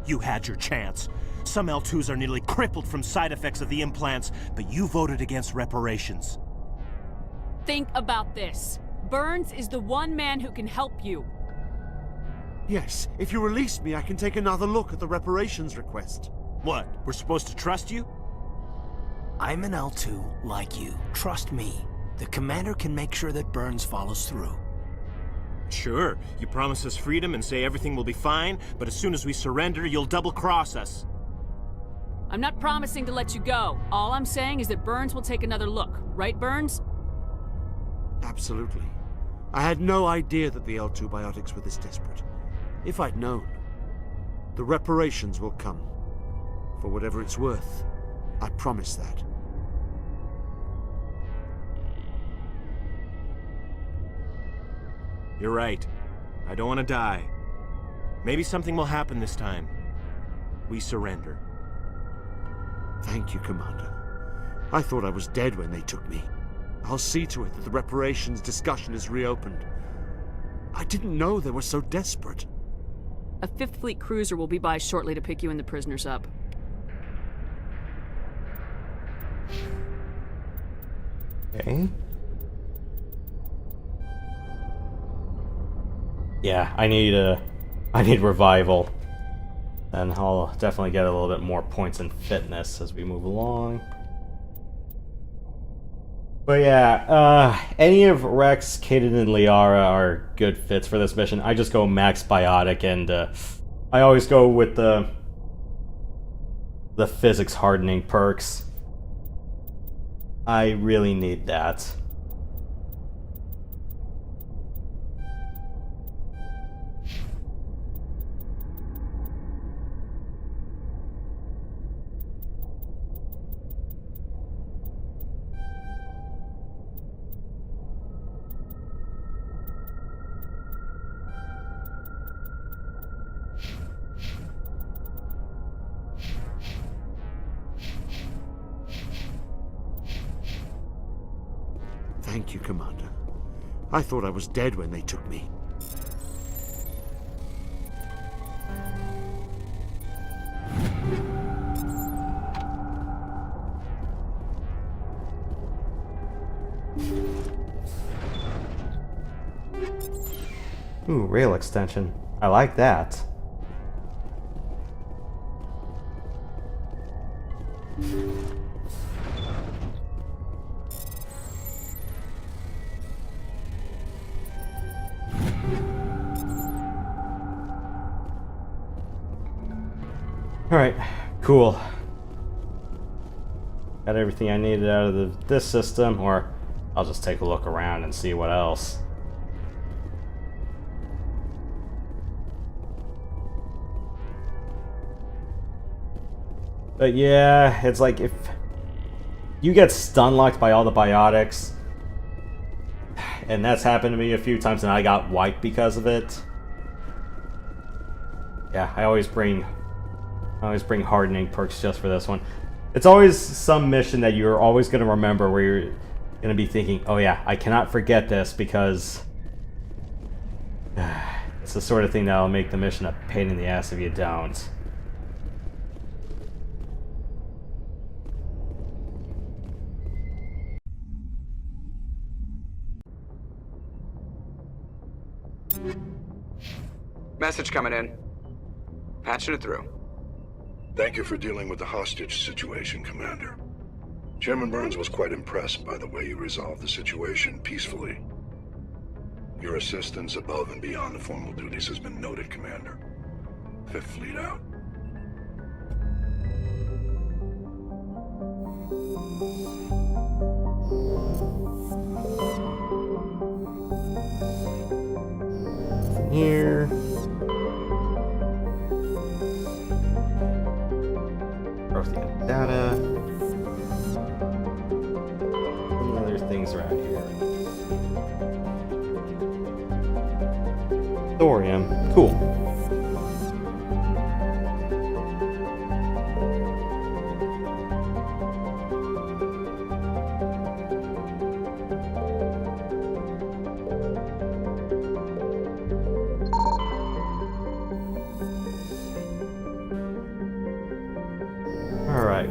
You had your chance. Some L2s are nearly crippled from side effects of the implants, but you voted against reparations. Think about this. Burns is the one man who can help you. Yes, if you release me, I can take another look at the reparations request. What, we're supposed to trust you? I'm an L2 like you. Trust me. The commander can make sure that Burns follows through. Sure, you promise us freedom and say everything will be fine, but as soon as we surrender, you'll double-cross us. I'm not promising to let you go. All I'm saying is that Burns will take another look. Right, Burns? Absolutely. I had no idea that the L2 biotics were this desperate. If I'd known, the reparations will come. For whatever it's worth, I promise that. You're right. I don't want to die. Maybe something will happen this time. We surrender. Thank you, Commander. I thought I was dead when they took me. I'll see to it that the reparations discussion is reopened. I didn't know they were so desperate. A 5th Fleet cruiser will be by shortly to pick you and the prisoners up. Okay. Yeah, I need revival. And I'll definitely get a little bit more points in fitness as we move along. But yeah, any of Rex, Kaden, and Liara are good fits for this mission. I just go max biotic, and I always go with the physics hardening perks. I really need that. Thank you, Commander. I thought I was dead when they took me. Ooh, rail extension. I like that. Alright, cool. Got everything I needed out of this system, or I'll just take a look around and see what else. But yeah, it's like if you get stun locked by all the biotics, and that's happened to me a few times and I got wiped because of it. Yeah, I always bring hardening perks just for this one. It's always some mission that you're always going to remember where you're going to be thinking, oh yeah, I cannot forget this because it's the sort of thing that'll make the mission a pain in the ass if you don't. Message coming in. Patching it through. Thank you for dealing with the hostage situation, Commander. Chairman Burns was quite impressed by the way you resolved the situation peacefully. Your assistance above and beyond the formal duties has been noted, Commander. Fifth Fleet out. Here. Prothean data. Any other things around here? Thorium. Cool. Alright.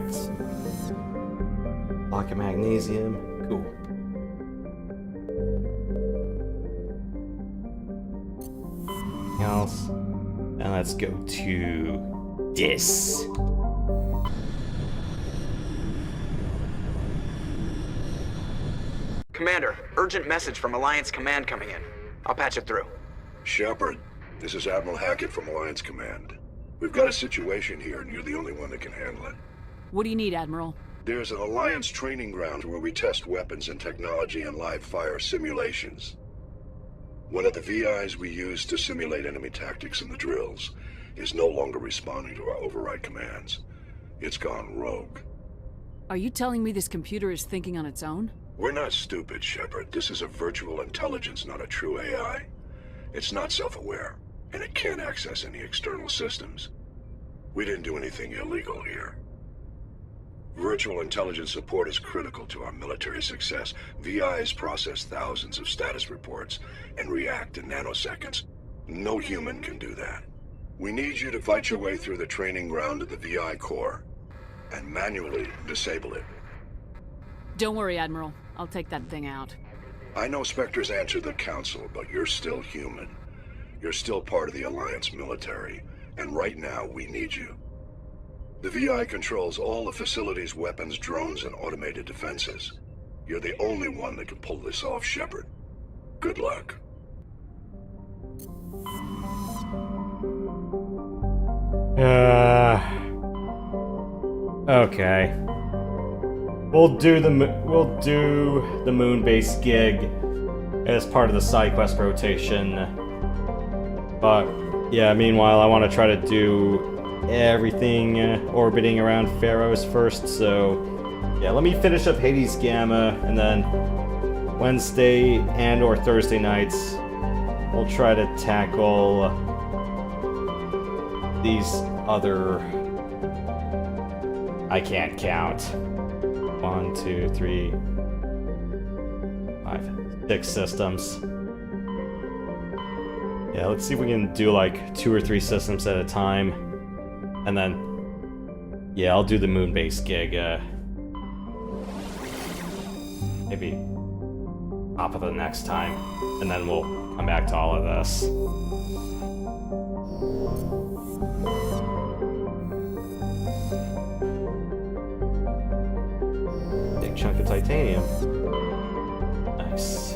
Block of magnesium. Cool. Anything else? And let's go to this. Commander, urgent message from Alliance Command coming in. I'll patch it through. Shepard, this is Admiral Hackett from Alliance Command. We've got a situation here, and you're the only one that can handle it. What do you need, Admiral? There's an Alliance training ground where we test weapons and technology in live fire simulations. One of the VIs we use to simulate enemy tactics in the drills is no longer responding to our override commands. It's gone rogue. Are you telling me this computer is thinking on its own? We're not stupid, Shepard. This is a virtual intelligence, not a true AI. It's not self-aware, and it can't access any external systems. We didn't do anything illegal here. Virtual intelligence support is critical to our military success. VIs process thousands of status reports and react in nanoseconds. No human can do that. We need you to fight your way through the training ground to the VI core and manually disable it. Don't worry, Admiral. I'll take that thing out. I know Spectres answer the Council, but you're still human. You're still part of the Alliance military, and right now we need you. The VI controls all the facility's weapons, drones, and automated defenses. You're the only one that can pull this off, Shepard. Good luck. Okay. We'll do the moon-based gig as part of the side quest rotation. But yeah, meanwhile, I want to try to do everything orbiting around Pharaohs first. So yeah, let me finish up Hades Gamma, and then Wednesday and/or Thursday nights, we'll try to tackle these other. I can't count. 1, 2, 3, 5, 6 systems. Yeah, let's see if we can do like 2 or 3 systems at a time. And then, yeah, I'll do the moon-based gig. Maybe top of the next time. And then we'll come back to all of this. Big chunk of titanium. Nice.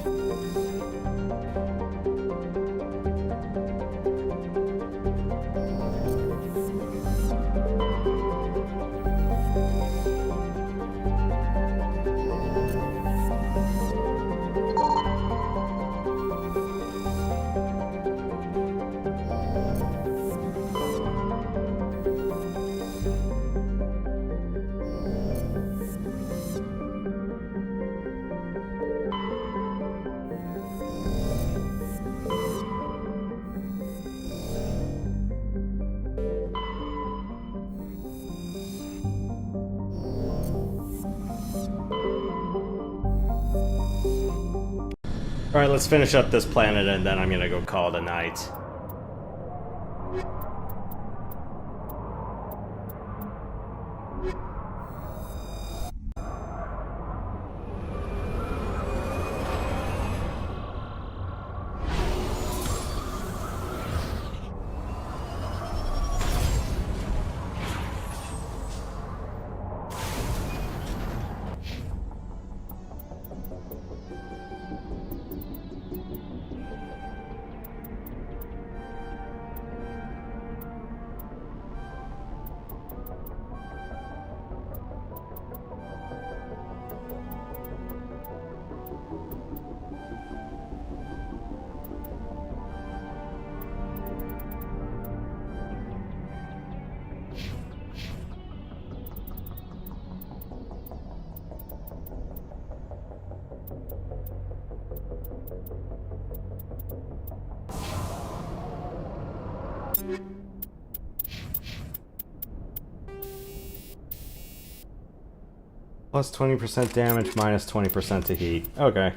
Alright, let's finish up this planet and then I'm gonna go call it a night. Plus 20% damage, minus 20% to heat. Okay.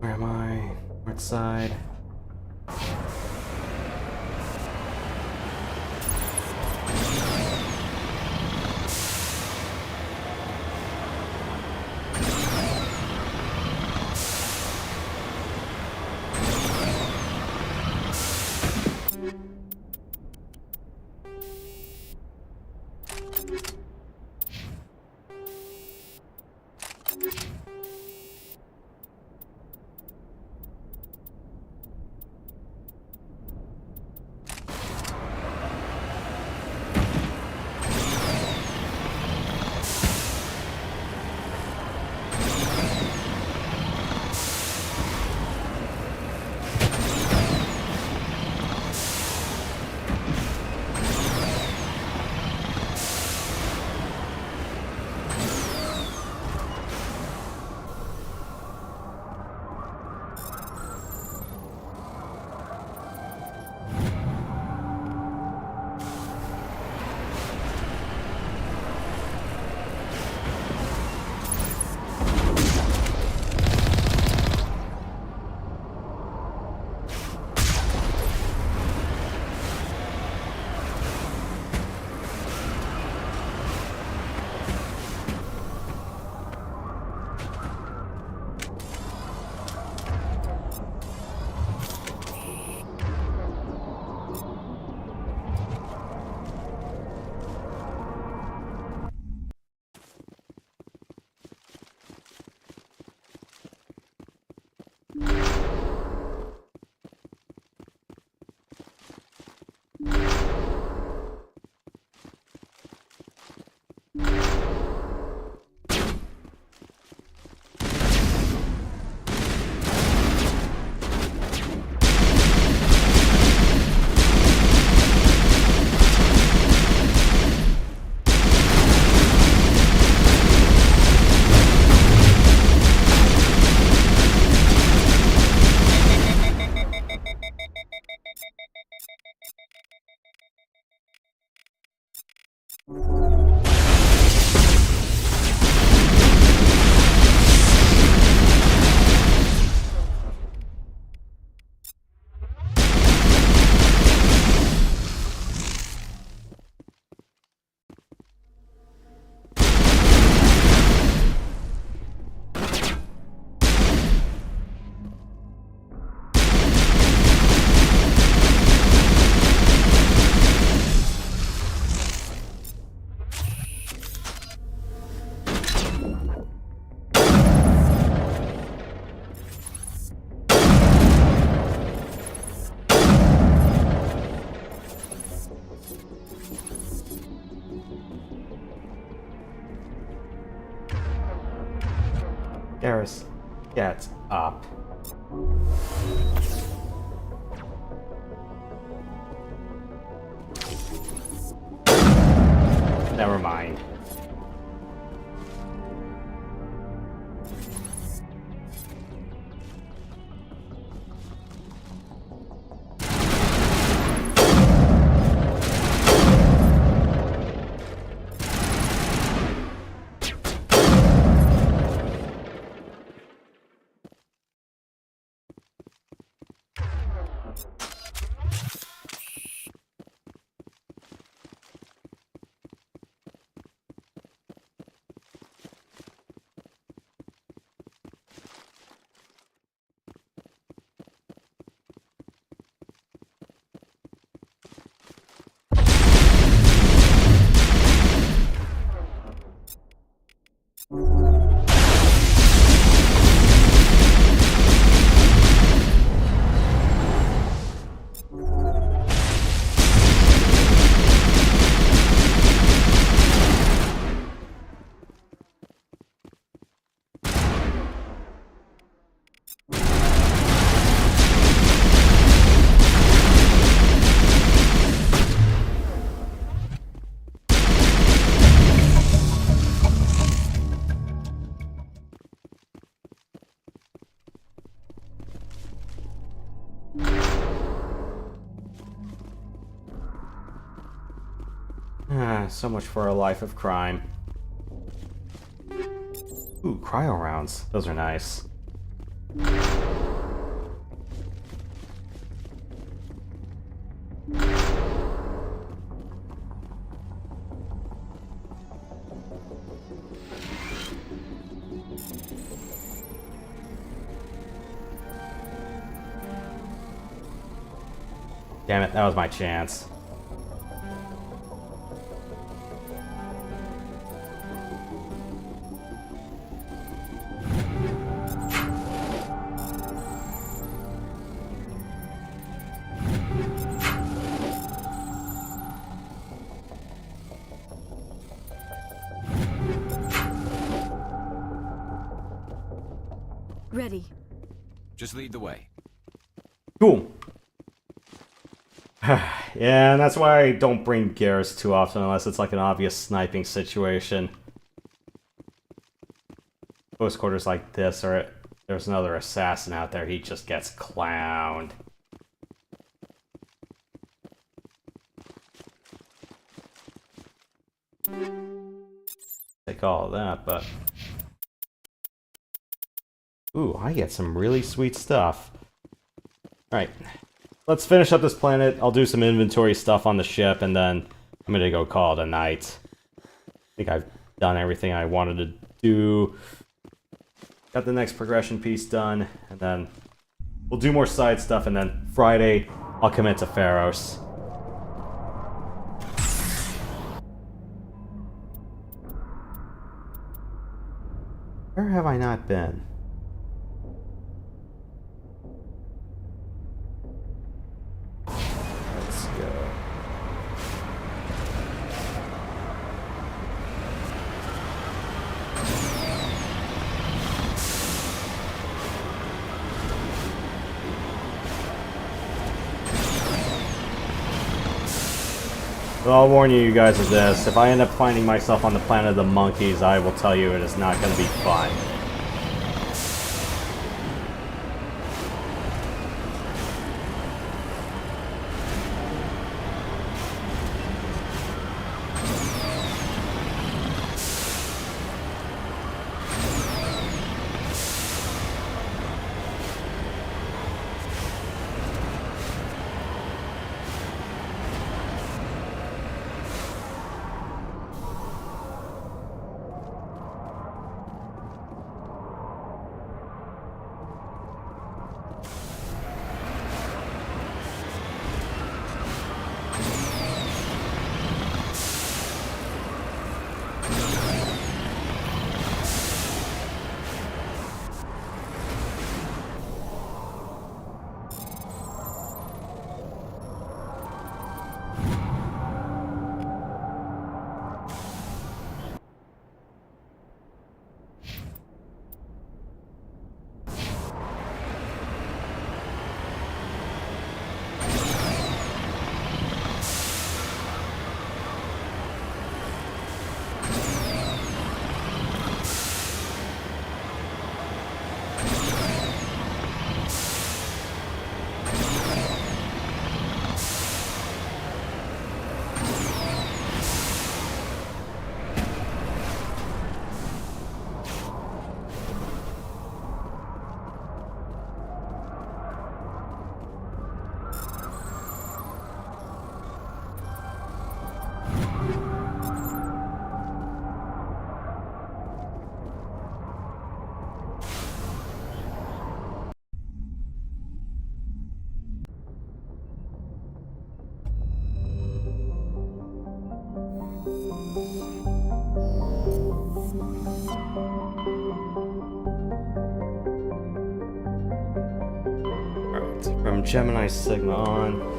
Where am I? North side. Garrus, get up. Never mind. So much for a life of crime. Ooh, cryo rounds. Those are nice. Damn it, that was my chance. Ready. Just lead the way. Cool. Yeah, and that's why I don't bring Garrus too often unless it's like an obvious sniping situation. Close quarters like this, or there's another assassin out there, he just gets clowned. Take all of that, but... Ooh, I get some really sweet stuff. Alright, let's finish up this planet. I'll do some inventory stuff on the ship, and then I'm gonna go call it a night. I think I've done everything I wanted to do. Got the next progression piece done, and then we'll do more side stuff, and then Friday, I'll commit to Pharos. Where have I not been? Let's go. Well, I'll warn you guys of this. If I end up finding myself on the planet of the monkeys, I will tell you it is not going to be fun. From Gemini Sigma on.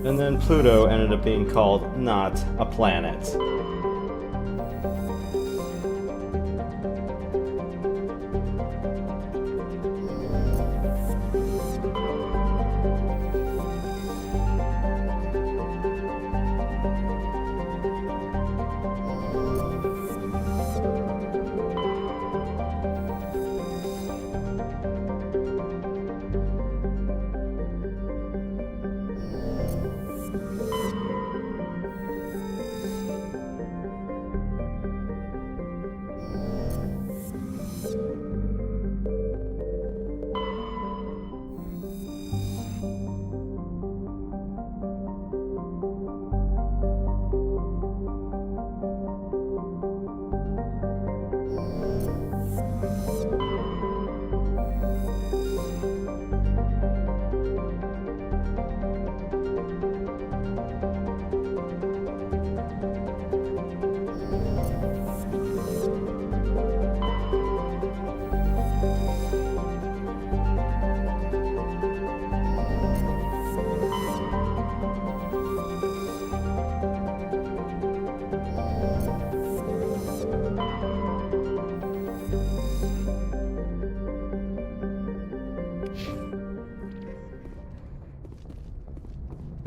And then Pluto ended up being called not a planet.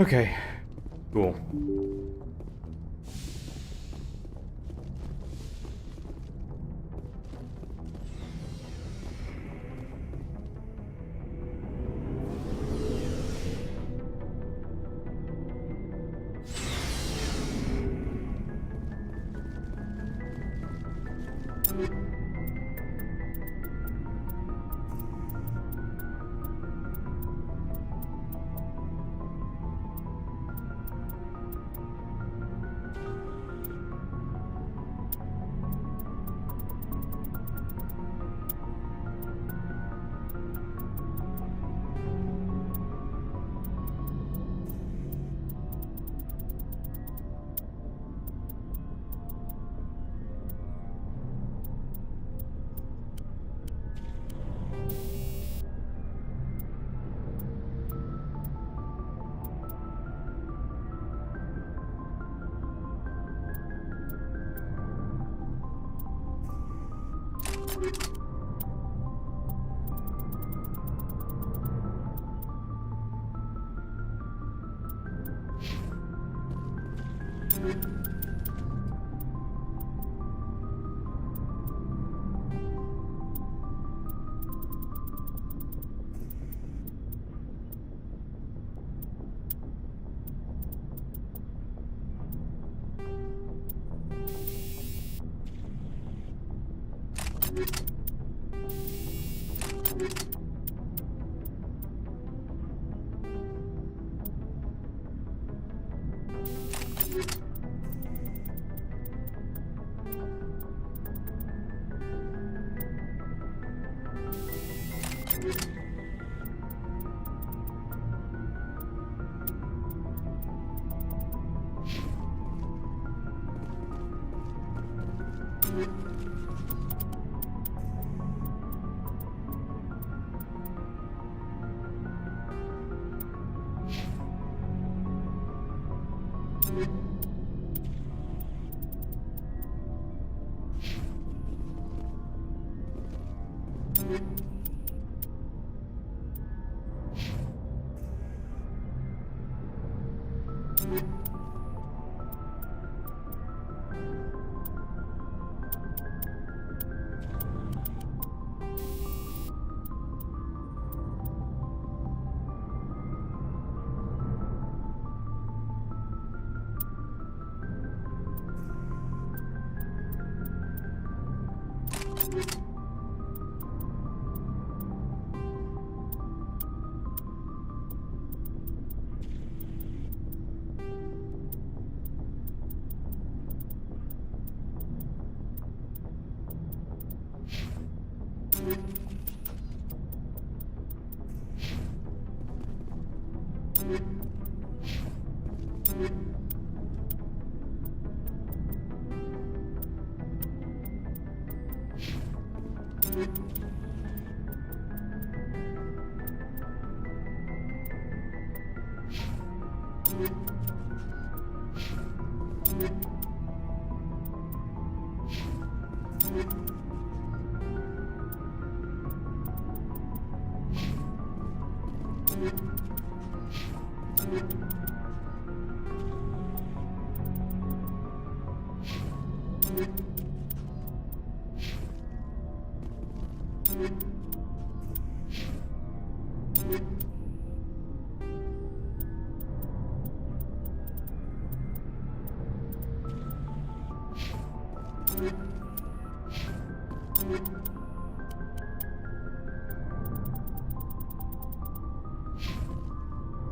Okay, cool.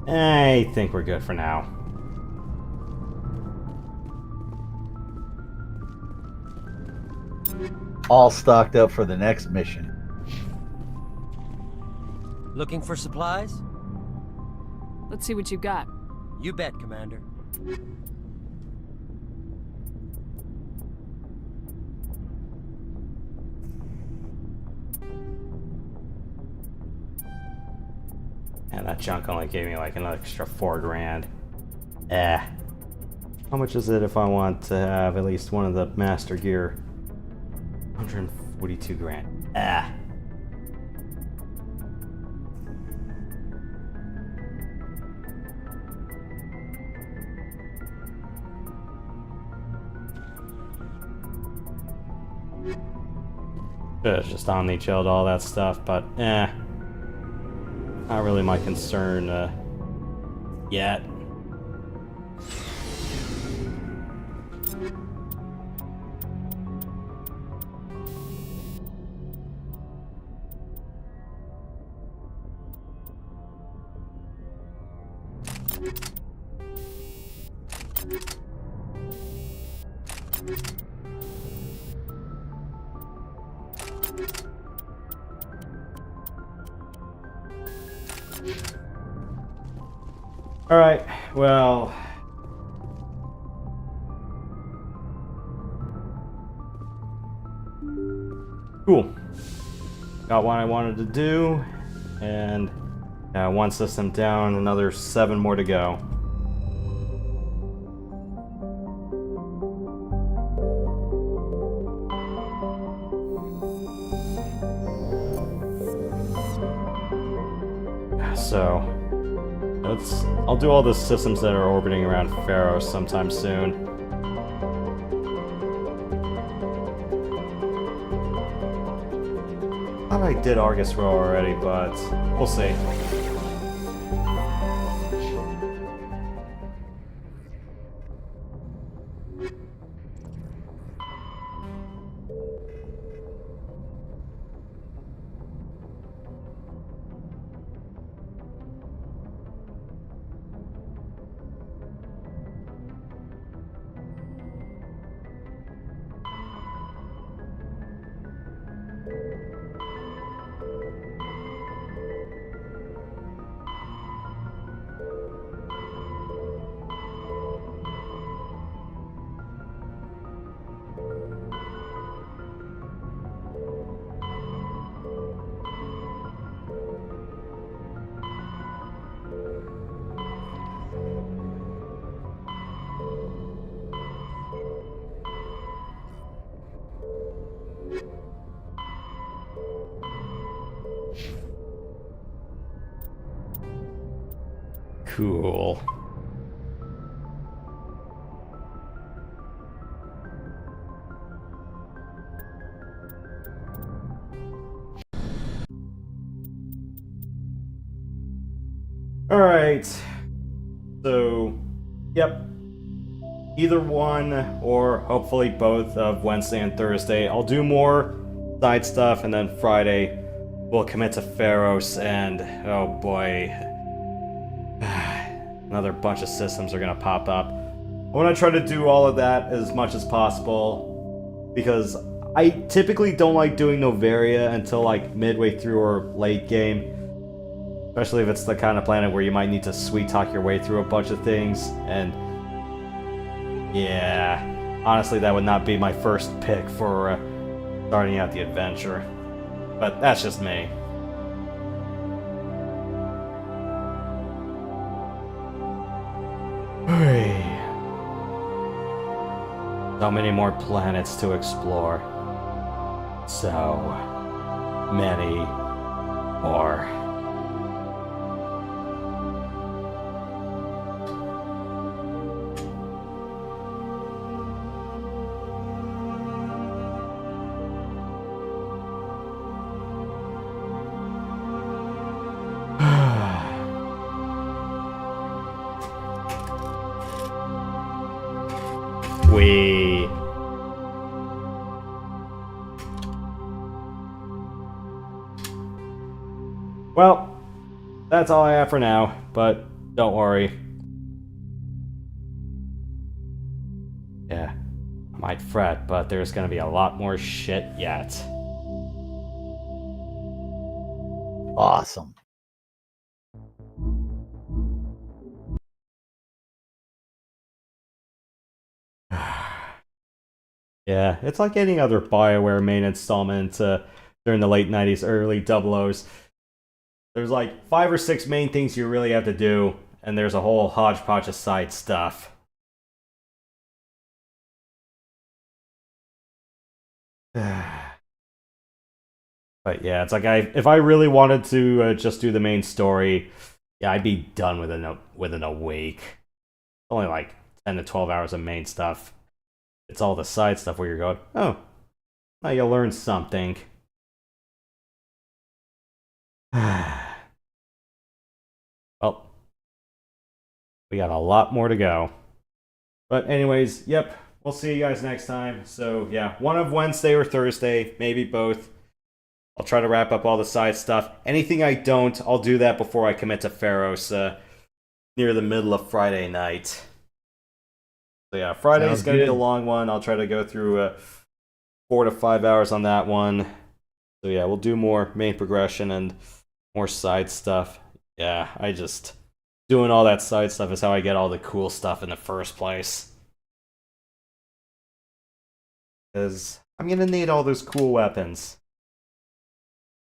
I think we're good for now. All stocked up for the next mission. Looking for supplies? Let's see what you got. You bet, Commander. And that junk only gave me like an extra 4 grand. Eh. How much is it if I want to have at least one of the master gear? 142 grand. Ah. Should've just omni-chilled all that stuff, but eh. Not really my concern yet. All right, well, cool. Got what I wanted to do, and 1 system down, another 7 more to go. So, I'll do all the systems that are orbiting around Pharaoh sometime soon. I thought I did Argus Row already, but we'll see. Cool. All right. So, yep. Either one, or hopefully both of Wednesday and Thursday. I'll do more side stuff, and then Friday we'll commit to Pharos, and oh boy. Another bunch of systems are gonna pop up. I want to try to do all of that as much as possible, because I typically don't like doing Novaria until like midway through or late game. Especially if it's the kind of planet where you might need to sweet talk your way through a bunch of things, and yeah, honestly that would not be my first pick for starting out the adventure. But that's just me. So many more planets to explore. So many more. Well, that's all I have for now, but don't worry. Yeah, I might fret, but there's gonna be a lot more shit yet. Awesome. Yeah, it's like any other BioWare main installment during the late 90s, early 00s. There's like 5 or 6 main things you really have to do, and there's a whole hodgepodge of side stuff. But yeah, it's like if I really wanted to just do the main story, yeah, I'd be done within a week. Only like 10 to 12 hours of main stuff. It's all the side stuff where you're going, oh, now you learn something. Well, we got a lot more to go. But anyways, yep, we'll see you guys next time. So yeah, one of Wednesday or Thursday, maybe both. I'll try to wrap up all the side stuff. Anything I don't, I'll do that before I commit to Pharos near the middle of Friday night. So yeah, Friday's going to be a long one. I'll try to go through 4 to 5 hours on that one. So yeah, we'll do more main progression and more side stuff. Yeah, doing all that side stuff is how I get all the cool stuff in the first place. Because I'm going to need all those cool weapons.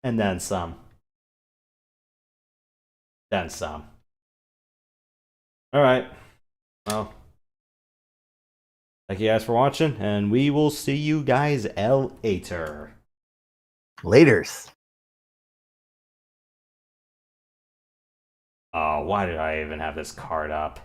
And then some. Then some. Alright. Well. Thank you guys for watching, and we will see you guys later. Laters. Oh, why did I even have this card up?